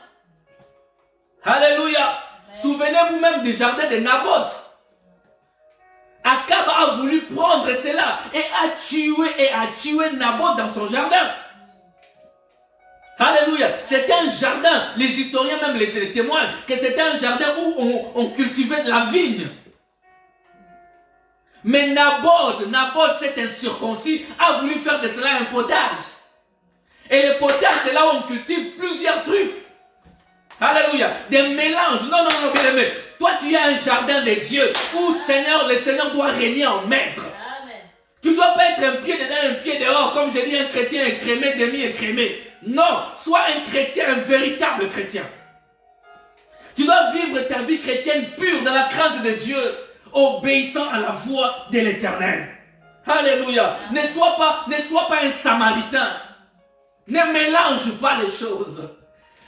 Alléluia. Souvenez-vous même du jardin de Naboth. Akab a voulu prendre cela et a tué Naboth dans son jardin. Alléluia. C'était un jardin, les historiens même les témoignent, que c'était un jardin où on cultivait de la vigne. Mais Naboth, cet incirconcis, a voulu faire de cela un potage. Et le potage, c'est là où on cultive plusieurs trucs. Alléluia. Des mélanges. Non, bien aimé. Toi, tu as un jardin de Dieu où le Seigneur doit régner en maître. Amen. Tu ne dois pas être un pied dedans, un pied dehors, comme je dis, un chrétien écrémé, demi-écrémé. Non, sois un chrétien, un véritable chrétien. Tu dois vivre ta vie chrétienne pure dans la crainte de Dieu, obéissant à la voix de l'Éternel. Alléluia. Ne sois pas un samaritain. Ne mélange pas les choses.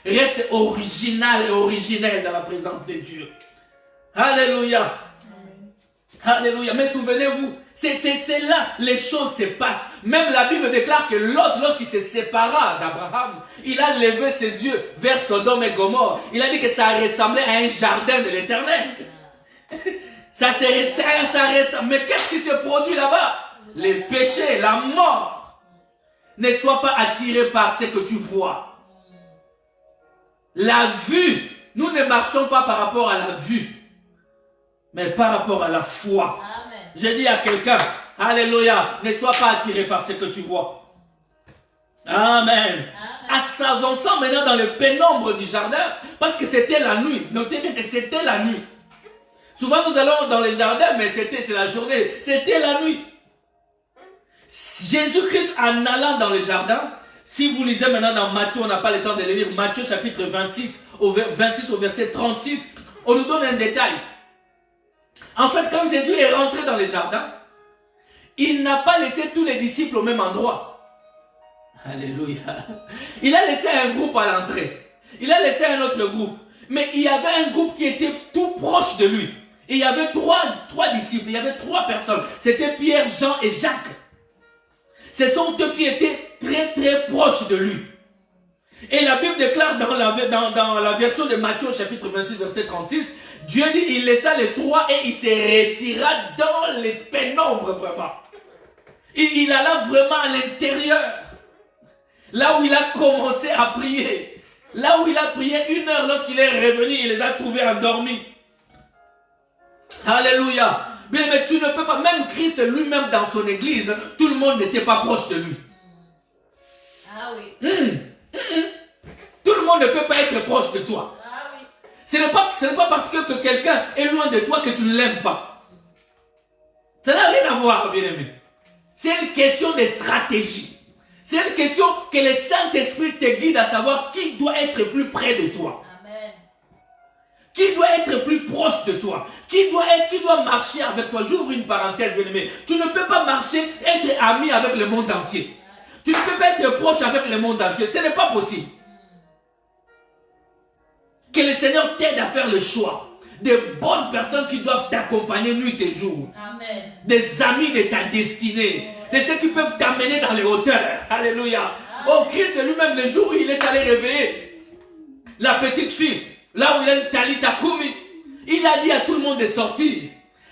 Reste original et originel dans la présence de Dieu. Alléluia. Alléluia. Mais souvenez-vous, c'est là les choses se passent. Même la Bible déclare que Lot, lorsqu'il se sépara d'Abraham, il a levé ses yeux vers Sodome et Gomorrhe. Il a dit que ça ressemblait à un jardin de l'Éternel. Ça ressemble. Mais qu'est-ce qui se produit là-bas? Les péchés, la mort. Ne sois pas attiré par ce que tu vois. La vue, nous ne marchons pas par rapport à la vue, mais par rapport à la foi. Amen. Je dis à quelqu'un, alléluia, ne sois pas attiré par ce que tu vois. Amen. Amen. En s'avançant maintenant dans le pénombre du jardin, parce que c'était la nuit. Notez bien que c'était la nuit. Souvent nous allons dans les jardins, mais c'est la journée. C'était la nuit. Jésus-Christ en allant dans le jardin, si vous lisez maintenant dans Matthieu, on n'a pas le temps de le lire, Matthieu chapitre 26 au verset 36, on nous donne un détail. En fait, quand Jésus est rentré dans le jardin, il n'a pas laissé tous les disciples au même endroit. Alléluia. Il a laissé un groupe à l'entrée. Il a laissé un autre groupe. Mais il y avait un groupe qui était tout proche de lui. Et il y avait trois disciples, il y avait 3 personnes. C'était Pierre, Jean et Jacques. Ce sont eux qui étaient très proches de lui. Et la Bible déclare dans la version de Matthieu chapitre 26 verset 36, Dieu dit il laissa les 3 et il se retira dans les pénombres vraiment. Il alla vraiment à l'intérieur. Là où il a commencé à prier. Là où il a prié 1 heure lorsqu'il est revenu, il les a trouvés endormis. Alléluia. Bien, mais tu ne peux pas, même Christ lui-même dans son église, tout le monde n'était pas proche de lui. Ah oui. Tout le monde ne peut pas être proche de toi. Ah oui. Ce n'est pas parce que quelqu'un est loin de toi que tu ne l'aimes pas. Ça n'a rien à voir, bien-aimé. C'est une question de stratégie. C'est une question que le Saint-Esprit te guide à savoir qui doit être plus près de toi. Amen. Qui doit être plus proche de toi. Qui doit marcher avec toi. J'ouvre une parenthèse, bien-aimé. Tu ne peux pas marcher, être ami avec le monde entier. Tu ne peux pas être proche avec le monde entier. Ce n'est pas possible. Que le Seigneur t'aide à faire le choix de bonnes personnes qui doivent t'accompagner nuit et jour. Amen. Des amis de ta destinée. De ceux qui peuvent t'amener dans les hauteurs. Alléluia. Oh, Christ lui-même, le jour où il est allé réveiller la petite fille, là où il est Talita Kumi, il a dit à tout le monde de sortir.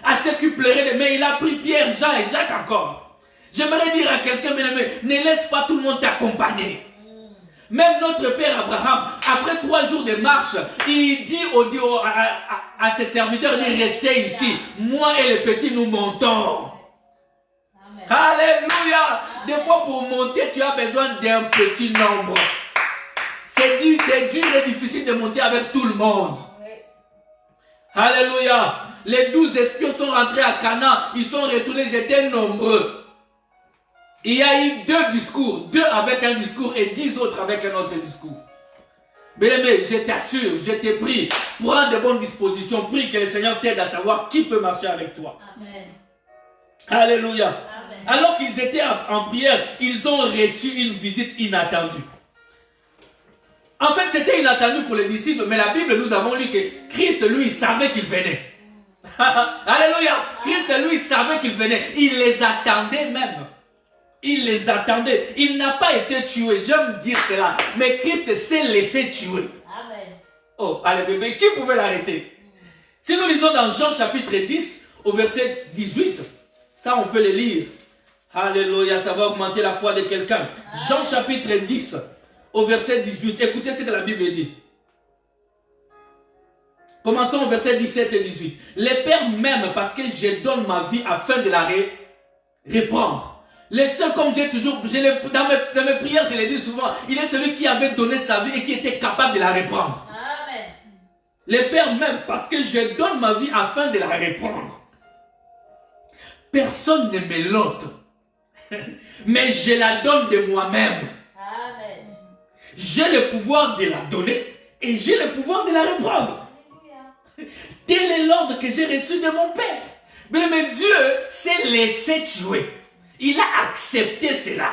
À ceux qui pleuraient, mais il a pris Pierre, Jean et Jacques encore. J'aimerais dire à quelqu'un, ne laisse pas tout le monde t'accompagner. Même notre père Abraham, après 3 jours de marche, il dit à ses serviteurs de rester ici. Moi et les petits, nous montons. Amen. Alléluia. Des fois, pour monter, tu as besoin d'un petit nombre. C'est dur et difficile de monter avec tout le monde. Oui. Alléluia. Les 12 espions sont rentrés à Canaan. Ils sont retournés, ils étaient nombreux. Il y a eu 2 discours, 2 avec un discours et 10 autres avec un autre discours. Bien-aimé, je t'assure, je t'ai pris, prends de bonnes dispositions, prie que le Seigneur t'aide à savoir qui peut marcher avec toi. Amen. Alléluia. Amen. Alors qu'ils étaient en prière, ils ont reçu une visite inattendue. En fait, c'était inattendu pour les disciples, mais la Bible, nous avons lu que Christ, lui, savait qu'il venait. Alléluia. Christ, lui, savait qu'il venait. Il les attendait même. Il les attendait. Il n'a pas été tué. J'aime dire cela. Mais Christ s'est laissé tuer. Amen. Oh, allez bébé, qui pouvait l'arrêter? Si nous lisons dans Jean chapitre 10, au verset 18, ça on peut le lire. Alléluia, ça va augmenter la foi de quelqu'un. Jean chapitre 10, au verset 18. Écoutez ce que la Bible dit. Commençons au verset 17 et 18. Les pères m'aiment parce que je donne ma vie afin de la reprendre. Le seul, comme j'ai toujours, dans mes prières, je l'ai dit souvent, il est celui qui avait donné sa vie et qui était capable de la reprendre. Amen. Les pères m'aiment parce que je donne ma vie afin de la reprendre. Personne ne me l'ôte, mais je la donne de moi-même. Amen. J'ai le pouvoir de la donner et j'ai le pouvoir de la reprendre. Alléluia. Tel est l'ordre que j'ai reçu de mon Père. Mais Dieu s'est laissé tuer. Il a accepté cela.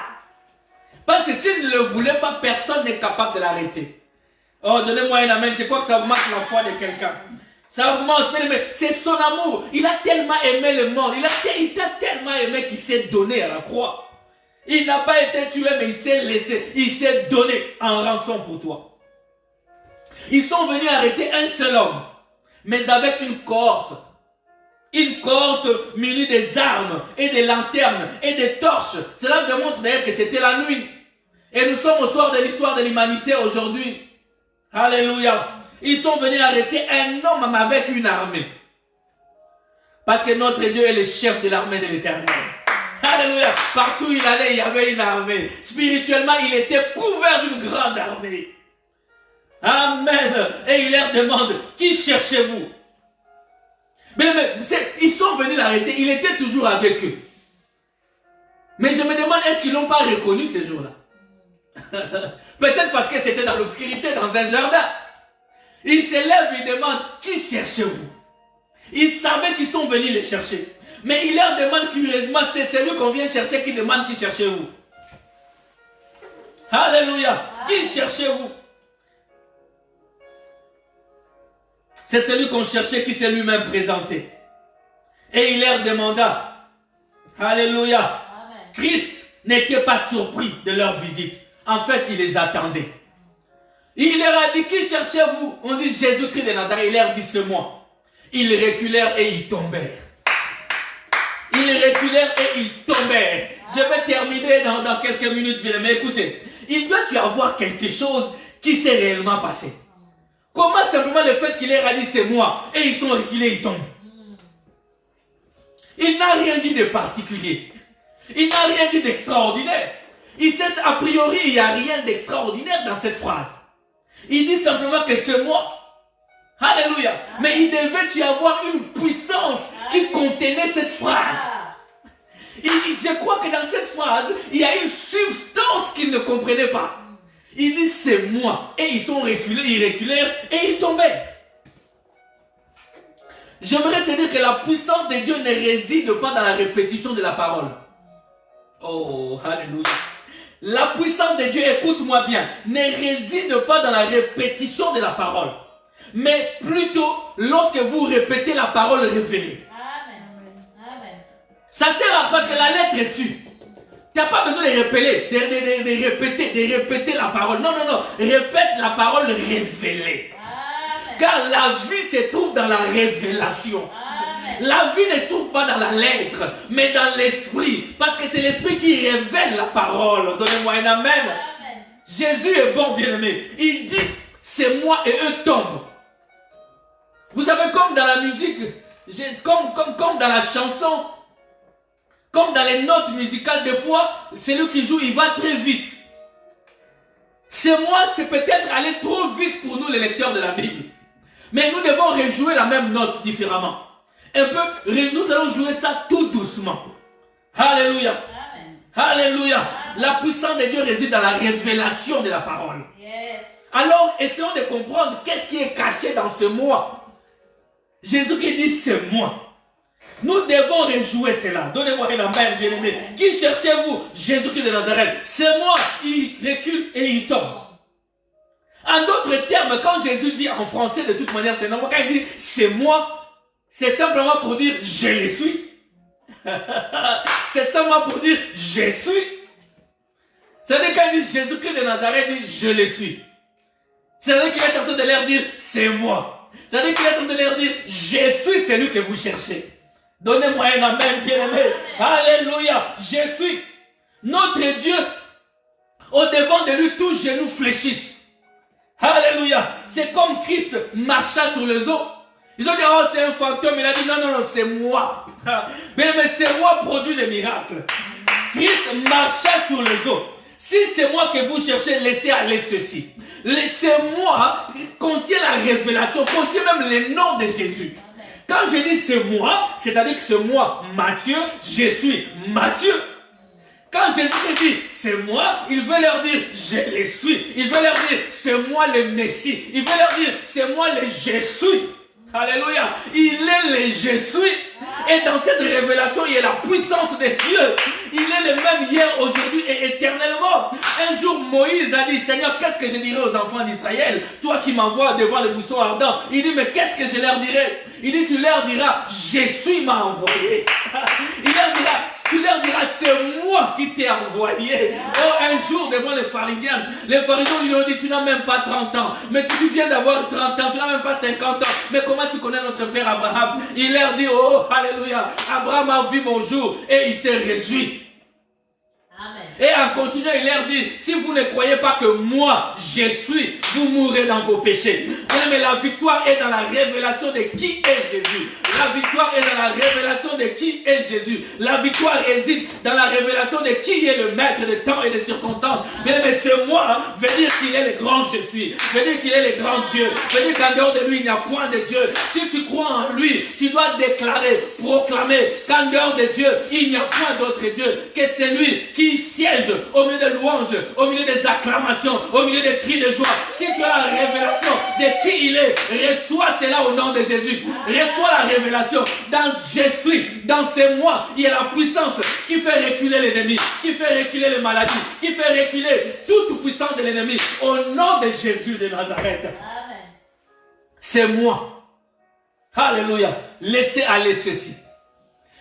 Parce que s'il ne le voulait pas, personne n'est capable de l'arrêter. Oh, donnez-moi un amen. Je crois que ça augmente la foi de quelqu'un. Ça augmente. Mais c'est son amour. Il a tellement aimé le monde. Il t'a tellement aimé qu'il s'est donné à la croix. Il n'a pas été tué, mais il s'est laissé. Il s'est donné en rançon pour toi. Ils sont venus arrêter un seul homme, mais avec une cohorte. Une cohorte munie des armes et des lanternes et des torches. Cela démontre d'ailleurs que c'était la nuit. Et nous sommes au soir de l'histoire de l'humanité aujourd'hui. Alléluia. Ils sont venus arrêter un homme avec une armée. Parce que notre Dieu est le chef de l'armée de l'Éternel. Alléluia. Partout où il allait, il y avait une armée. Spirituellement, il était couvert d'une grande armée. Amen. Et il leur demande, qui cherchez-vous? Mais ils sont venus l'arrêter, il était toujours avec eux. Mais je me demande, est-ce qu'ils ne l'ont pas reconnu ces jours-là? Peut-être parce que c'était dans l'obscurité, dans un jardin. Il se lève, il demande, qui cherchez-vous? Ils savaient qu'ils sont venus les chercher. Mais il leur demande curieusement, c'est celui qu'on vient chercher qui demande, qui cherchez-vous? Alléluia. Qui cherchez-vous? C'est celui qu'on cherchait qui s'est lui-même présenté. Et il leur demanda, alléluia, Amen. Christ n'était pas surpris de leur visite. En fait, il les attendait. Il leur a dit, qui cherchez-vous? On dit Jésus-Christ de Nazareth. Il leur dit, c'est moi. Ils reculèrent et ils tombèrent. Ils reculèrent et ils tombèrent. Je vais terminer dans quelques minutes, bien, mais écoutez, il doit y avoir quelque chose qui s'est réellement passé. Comment simplement le fait qu'il ait dit c'est moi et ils sont reculés, ils tombent. Il n'a rien dit de particulier. Il n'a rien dit d'extraordinaire. Il sait a priori il n'y a rien d'extraordinaire dans cette phrase. Il dit simplement que c'est moi. Alléluia. Mais il devait y avoir une puissance qui contenait cette phrase. Je crois que dans cette phrase, il y a une substance qu'ils ne comprenaient pas. Il dit c'est moi. Et ils sont reculés, ils reculèrent et ils tombaient. J'aimerais te dire que la puissance de Dieu ne réside pas dans la répétition de la parole. Oh, alléluia. La puissance de Dieu, écoute-moi bien, ne réside pas dans la répétition de la parole, mais plutôt lorsque vous répétez la parole révélée. Amen. Ça sert à parce que la lettre tue. Tu n'as pas besoin de de répéter la parole. Non. Répète la parole révélée. Amen. Car la vie se trouve dans la révélation. La vie ne se trouve pas dans la lettre, mais dans l'esprit. Parce que c'est l'esprit qui révèle la parole. Donnez-moi un amen. Amen. Jésus est bon, bien-aimé. Il dit, c'est moi et eux tombent. Vous savez, comme dans la musique, comme dans la chanson, comme dans les notes musicales, des fois, celui qui joue, il va très vite. C'est moi, c'est peut-être aller trop vite pour nous, les lecteurs de la Bible. Mais nous devons rejouer la même note différemment. Nous allons jouer ça tout doucement. Alléluia. Amen. Alléluia. La puissance de Dieu réside dans la révélation de la parole. Yes. Alors, essayons de comprendre qu'est-ce qui est caché dans ce moi. Jésus qui dit c'est moi. Nous devons rejouer cela. Donnez-moi un amen, bien-aimé. Qui cherchez-vous? Jésus-Christ de Nazareth. C'est moi. Il recule et il tombe. En d'autres termes, quand Jésus dit en français, de toute manière, c'est normal. Quand il dit c'est moi, c'est simplement pour dire je le suis. C'est simplement pour dire je suis. C'est-à-dire quand il dit Jésus-Christ de Nazareth, il dit je le suis. C'est-à-dire qu'il est en train de leur dire c'est moi. C'est-à-dire qu'il est en train de leur dire je suis celui que vous cherchez. Donnez-moi un amen, bien-aimé. Alléluia. Je suis. Notre Dieu, au-devant de lui, tous genoux fléchissent. Alléluia. C'est comme Christ marcha sur les eaux. Ils ont dit, oh, c'est un fantôme. Il a dit, non, c'est moi. Mais c'est moi produit des miracles. Christ marcha sur les eaux. Si c'est moi que vous cherchez, laissez aller ceci. Laissez-moi contient la révélation, contient même le nom de Jésus. Quand je dis c'est moi, c'est-à-dire que c'est moi, Matthieu, je suis Matthieu. Quand Jésus dit c'est moi, il veut leur dire je le suis. Il veut leur dire c'est moi le Messie. Il veut leur dire c'est moi le je suis. Alléluia. Il est le je suis. Et dans cette révélation, il y a la puissance de Dieu. Il est le même hier, aujourd'hui et éternellement. Un jour, Moïse a dit, Seigneur, qu'est-ce que je dirai aux enfants d'Israël? Toi qui m'envoies devant le buisson ardent. Il dit, mais qu'est-ce que je leur dirai? Il dit, tu leur diras, je suis m'a envoyé. Il leur dira, tu leur diras, c'est moi qui t'ai envoyé. Oh, un jour, devant les pharisiens lui ont dit, tu n'as même pas 30 ans. Mais tu viens d'avoir 30 ans, tu n'as même pas 50 ans. Mais comment tu connais notre père Abraham? Il leur dit, oh, alléluia, Abraham a vu mon jour et il s'est réjoui. Amen. Et en continuant, il leur dit, si vous ne croyez pas que moi, je suis, vous mourrez dans vos péchés. Mais la victoire est dans la révélation de qui est Jésus. La victoire est dans la révélation de qui est Jésus. La victoire réside dans la révélation de qui est le maître des temps et des circonstances. Mais c'est moi, veut dire qu'il est le grand je suis. Veut dire qu'il est le grand Dieu. Veut dire qu'en dehors de lui, il n'y a point de Dieu. Si tu crois en lui, tu dois déclarer, proclamer qu'en dehors de Dieu, il n'y a point d'autre Dieu. Que c'est lui qui siège au milieu des louanges, au milieu des acclamations, au milieu des cris de joie. Si tu as la révélation de qui il est, reçois cela au nom de Jésus. Reçois la révélation. Dans je suis, dans ces mois, il y a la puissance qui fait reculer l'ennemi, qui fait reculer les maladies, qui fait reculer toute puissance de l'ennemi. Au nom de Jésus de Nazareth. Amen. C'est moi. Alléluia. Laissez aller ceci.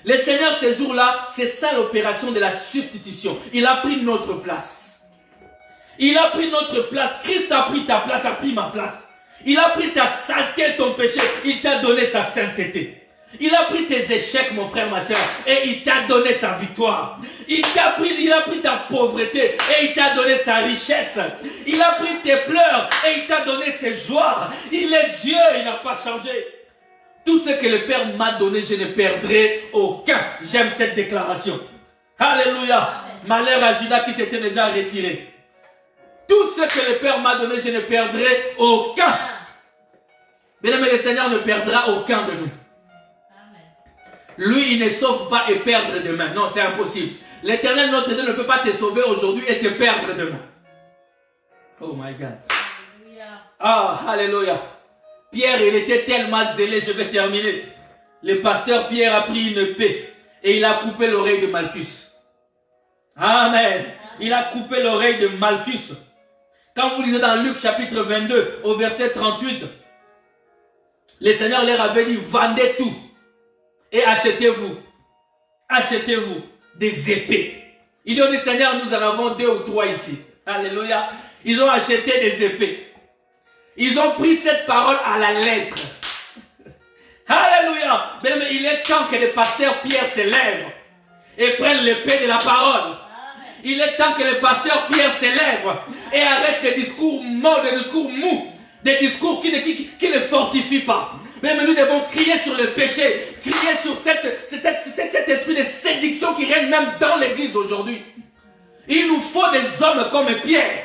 Le Seigneur, ce jour-là, c'est ça l'opération de la substitution. Il a pris notre place. Il a pris notre place. Christ a pris ta place, a pris ma place. Il a pris ta saleté, ton péché. Il t'a donné sa sainteté. Il a pris tes échecs, mon frère, ma soeur, et il t'a donné sa victoire. Il a pris ta pauvreté et il t'a donné sa richesse. Il a pris tes pleurs et il t'a donné ses joies. Il est Dieu, il n'a pas changé. Tout ce que le Père m'a donné, je ne perdrai aucun. J'aime cette déclaration. Alléluia. Malheur à Judas qui s'était déjà retiré. Tout ce que le Père m'a donné, je ne perdrai aucun. Bien aimé, le Seigneur ne perdra aucun de nous. Lui, il ne sauve pas et perdre demain. Non, c'est impossible. L'Éternel, notre Dieu, ne peut pas te sauver aujourd'hui et te perdre demain. Oh my God. Ah, alléluia. Pierre, il était tellement zélé, je vais terminer. Le pasteur Pierre a pris une épée et il a coupé l'oreille de Malchus. Amen. Il a coupé l'oreille de Malchus. Quand vous lisez dans Luc chapitre 22 au verset 38, le Seigneur leur avait dit, vendez tout et achetez-vous des épées. Ils ont dit, Seigneur, nous en avons 2 ou 3 ici. Alléluia. Ils ont acheté des épées. Ils ont pris cette parole à la lettre. Alléluia. Mais il est temps que le pasteur Pierre se lève et prenne l'épée de la parole. Il est temps que le pasteur Pierre se lève et arrête des discours morts, des discours mous, des discours qui ne fortifient pas. Mais nous devons crier sur le péché, crier sur cet esprit de séduction qui règne même dans l'église aujourd'hui. Il nous faut des hommes comme Pierre.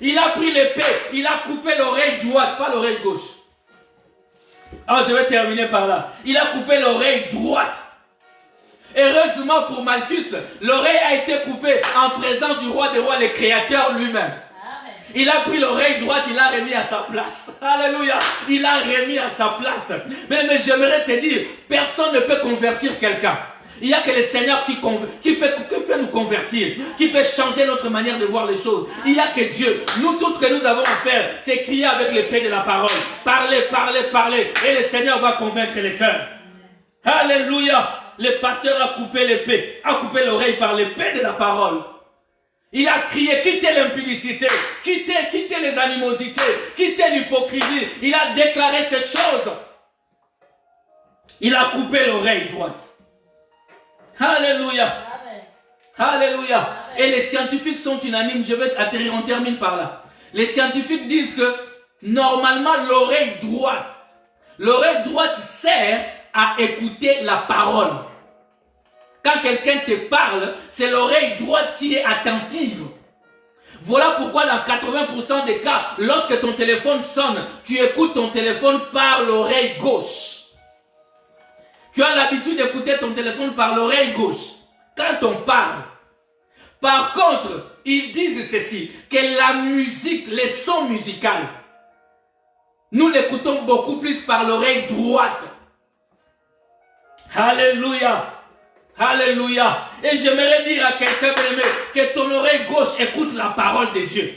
Il a pris l'épée, il a coupé l'oreille droite, pas l'oreille gauche. Ah, je vais terminer par là. Il a coupé l'oreille droite. Heureusement pour Malchus, l'oreille a été coupée en présence du roi des rois, le créateur lui-même. Il a pris l'oreille droite, il l'a remis à sa place. Alléluia. Il l'a remis à sa place. Mais j'aimerais te dire, personne ne peut convertir quelqu'un. Il n'y a que le Seigneur qui peut nous convertir, qui peut changer notre manière de voir les choses. Il n'y a que Dieu. Nous, tout ce que nous avons à faire, c'est crier avec l'épée de la parole. Parler, parler, parler. Et le Seigneur va convaincre les cœurs. Alléluia. Le pasteur a coupé l'épée, a coupé l'oreille par l'épée de la parole. Il a crié, quittez l'impudicité, quittez les animosités, quittez l'hypocrisie. Il a déclaré ces choses. Il a coupé l'oreille droite. Alléluia. Amen. Alléluia. Amen. Et les scientifiques sont unanimes. Je vais atterrir, on termine par là. Les scientifiques disent que normalement l'oreille droite sert à écouter la parole. Quand quelqu'un te parle, c'est l'oreille droite qui est attentive. Voilà pourquoi dans 80% des cas, lorsque ton téléphone sonne, tu écoutes ton téléphone par l'oreille gauche. Tu as l'habitude d'écouter ton téléphone par l'oreille gauche. Quand on parle. Par contre, ils disent ceci, que la musique, les sons musicaux, nous l'écoutons beaucoup plus par l'oreille droite. Alléluia. Alléluia. Et j'aimerais dire à quelqu'un que ton oreille gauche écoute la parole de Dieu.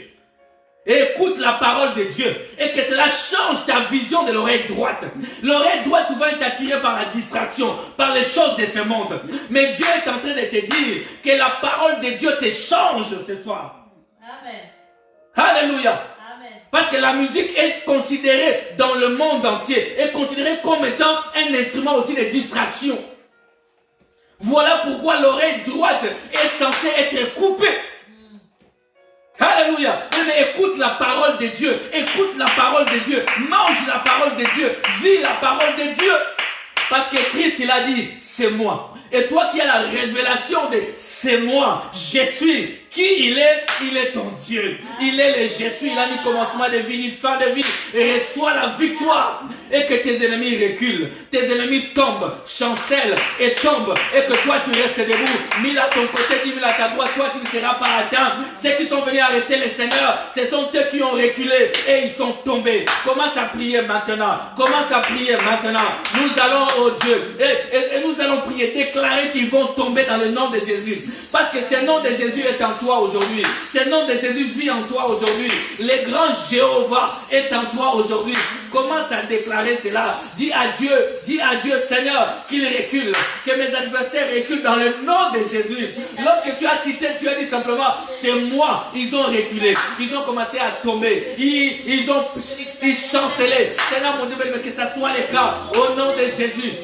Écoute la parole de Dieu et que cela change ta vision de l'oreille droite. L'oreille droite souvent est attirée par la distraction, par les choses de ce monde. Mais Dieu est en train de te dire que la parole de Dieu te change ce soir. Amen. Alléluia. Amen. Parce que la musique est considérée dans le monde entier, est considérée comme étant un instrument aussi de distraction. Voilà pourquoi l'oreille droite est censée être coupée. Alléluia. Mais écoute la parole de Dieu. Écoute la parole de Dieu. Mange la parole de Dieu. Vis la parole de Dieu. Parce que Christ, il a dit, c'est moi. Et toi qui as la révélation de c'est moi, je suis. Qui il est ton Dieu. Il est le je suis. Il a mis commencement de vie, ni fin de vie. Et reçois la victoire. Et que tes ennemis reculent. Tes ennemis tombent, chancellent et tombent. Et que toi tu restes debout. 1000 à ton côté, 10 000 à ta droite. Toi tu ne seras pas atteint. Ceux qui sont venus arrêter le Seigneur, ce sont eux qui ont reculé. Et ils sont tombés. Commence à prier maintenant. Commence à prier maintenant. Nous allons, oh Dieu. Et nous allons prier. Déclarer qu'ils vont tomber dans le nom de Jésus. Parce que ce nom de Jésus est en toi aujourd'hui. Ce nom de Jésus vit en toi aujourd'hui. Le grand Jéhovah est en toi aujourd'hui. Commence à déclarer cela. Dis à Dieu, Seigneur, qu'il recule. Que mes adversaires reculent dans le nom de Jésus. Lorsque tu as cité, tu as dit simplement, c'est moi. Ils ont reculé. Ils ont commencé à tomber. Ils chancelaient. Seigneur, mon Dieu, que ça soit le cas. Au nom de Jésus.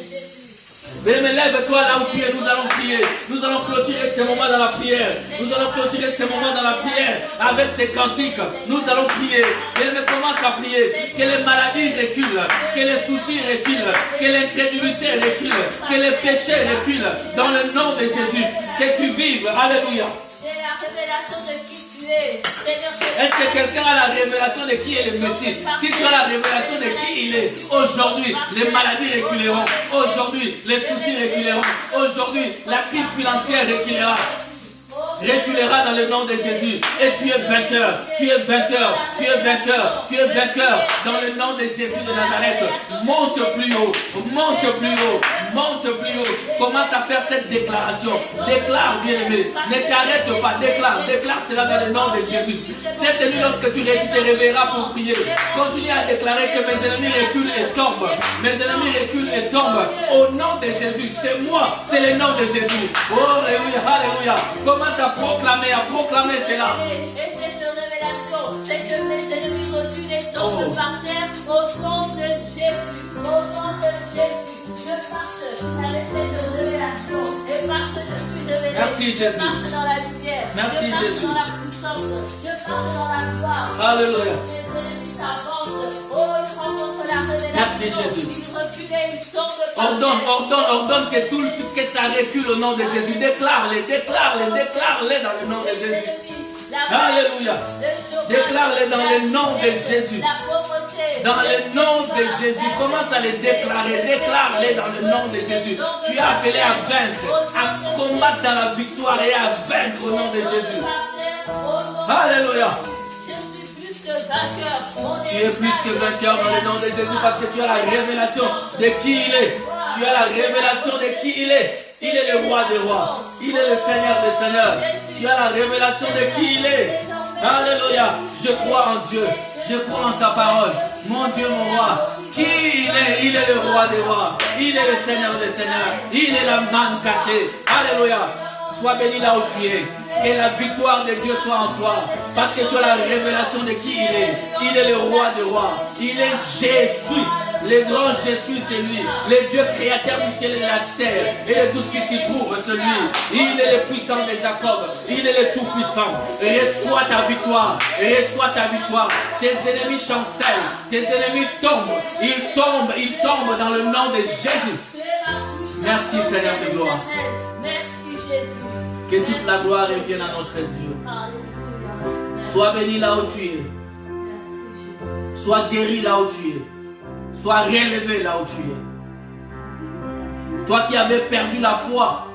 Mais lève-toi là où tu es, nous allons prier. Nous allons clôturer ces moments dans la prière. Nous allons clôturer ces moments dans la prière avec ces cantiques. Nous allons prier. Et commence à prier. Que les maladies reculent. Que les soucis reculent. Que l'incrédulité recule. Que les péchés reculent. Dans le nom de Jésus. Que tu vives. Alléluia. C'est la révélation de qui tu es. Est-ce que quelqu'un a la révélation de qui est le Messie? Si tu as la révélation de qui il est, aujourd'hui, les maladies reculeront. Aujourd'hui, les soucis reculeront. Aujourd'hui, la crise financière reculera dans le nom de Jésus. Et tu es vainqueur, tu es vainqueur, tu es vainqueur, tu es vainqueur dans le nom de Jésus de Nazareth. Monte plus haut, monte plus haut, monte plus haut. Commence à faire cette déclaration. Déclare, bien-aimé. Ne t'arrête pas, déclare cela dans le nom de Jésus. Cette nuit, lorsque tu te réveilleras pour prier, continue à déclarer que mes ennemis reculent et tombent. Mes ennemis reculent et tombent. Au nom de Jésus, c'est moi, c'est le nom de Jésus. Oh, alléluia, alléluia. Commence à proclamer cela. Et cette révélation, c'est que mes ennemis reculent et tombent par terre au nom de Jésus. Au nom de Jésus. Je marche avec cette révélation. Et parce que je suis révélé, merci, Jésus. Je marche dans la lumière. Merci, je marche Jésus. dans la puissance. Je marche dans la gloire. Alléluia. Mes ennemis s'avancent. Oh, ils rencontrent la révélation. Merci, Jésus. Ils reculent, ils tombent par terre. Ordonne que ça recule au nom de Jésus. Déclare-les dans le nom de Jésus. Alléluia. Déclare-les dans le nom de Jésus. Dans le nom de Jésus. Commence à les déclarer. Déclare-les dans le nom de Jésus. Tu es appelé à vaincre, à combattre dans la victoire et à vaincre au nom de Jésus. Alléluia. Tu es plus que vainqueur dans le nom de Jésus parce que tu as la révélation de qui il est. Tu as la révélation de qui il est. Il est le roi des rois. Il est le Seigneur des seigneurs. Tu as la révélation de qui il est. Alléluia. Je crois en Dieu. Je crois en sa parole. Mon Dieu, mon roi. Qui il est? Il est le roi des rois. Il est le Seigneur des seigneurs. Il est la manne cachée. Alléluia. Sois béni là où tu es. Que la victoire de Dieu soit en toi. Parce que tu as la révélation de qui il est. Il est le roi des rois. Il est Jésus. Le grand Jésus, c'est lui. Le Dieu créateur du ciel et de la terre. Et de tout ce qui s'y trouve, c'est lui. Il est le puissant de Jacob. Il est le tout-puissant. Reçois ta victoire. Reçois ta victoire. Tes ennemis chancellent. Tes ennemis tombent. Ils tombent dans le nom de Jésus. Merci Seigneur de gloire. Merci Jésus. Que toute la gloire revienne à notre Dieu. Sois béni là où tu es. Sois guéri là où tu es. Sois relevé là où tu es. Toi qui avais perdu la foi,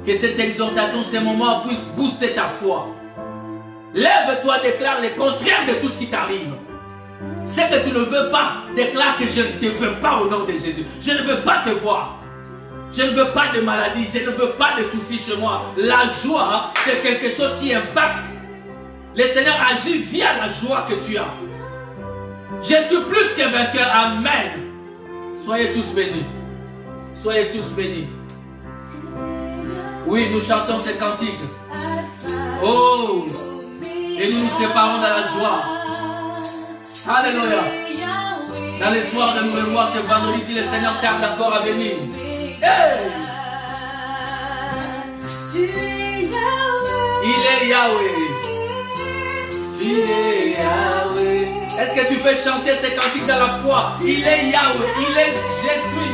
que cette exhortation, ces moments puissent booster ta foi. Lève-toi, déclare le contraire de tout ce qui t'arrive. Ce que tu ne veux pas, déclare que je ne te veux pas au nom de Jésus. Je ne veux pas te voir. Je ne veux pas de maladie, je ne veux pas de soucis chez moi. La joie, c'est quelque chose qui impacte. Le Seigneur agit via la joie que tu as. Je suis plus que vainqueur. Amen. Soyez tous bénis. Soyez tous bénis. Oui, nous chantons ces cantiques. Oh, et nous nous séparons dans la joie. Alléluia. Dans l'espoir de nous revoir ce vendredi si le Seigneur tarde encore à venir. Hey! Il est Yahweh. Il est Yahweh. Est-ce que tu peux chanter ces cantiques dans la foi? Il est Yahweh. Il est Jésus.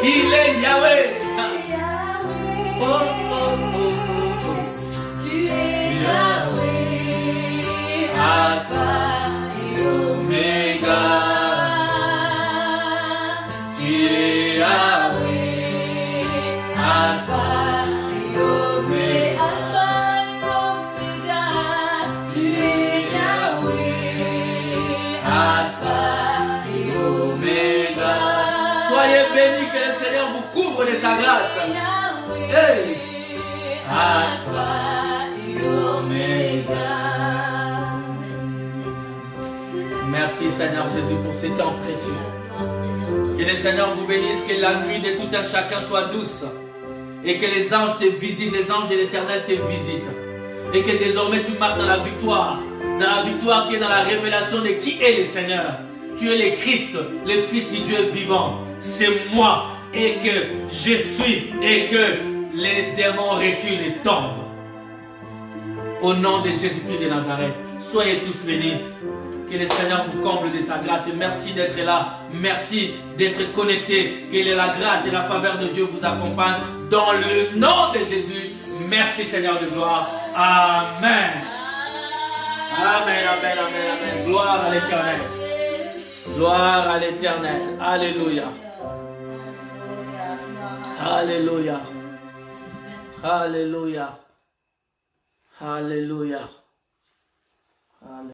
Il est Yahweh. Oh, oh, oh, oh. Tu es Yahweh. Alpha et Omega. Tu es Yahweh. Alpha et Omega. Tu es Yahweh. Alpha et Omega. Soyez bénis, que le Seigneur vous couvre de sa grâce. Hey! Alpha et Omega. Merci Seigneur Jésus pour ces temps précieux. Que le Seigneur vous bénisse, que la nuit de tout un chacun soit douce. Et que les anges te visitent, les anges de l'Éternel te visitent. Et que désormais tu marches dans la victoire qui est dans la révélation de qui est le Seigneur. Tu es le Christ, le Fils du Dieu vivant. C'est moi, et que je suis, et que les démons reculent et tombent. Au nom de Jésus-Christ de Nazareth, soyez tous bénis. Que le Seigneur vous comble de sa grâce. Et merci d'être là. Merci d'être connecté. Que la grâce et la faveur de Dieu vous accompagnent. Dans le nom de Jésus. Merci Seigneur de gloire. Amen. Amen, amen, amen, amen. Gloire à l'Éternel. Gloire à l'Éternel. Alléluia. Alléluia. Alléluia. Alléluia. Alléluia.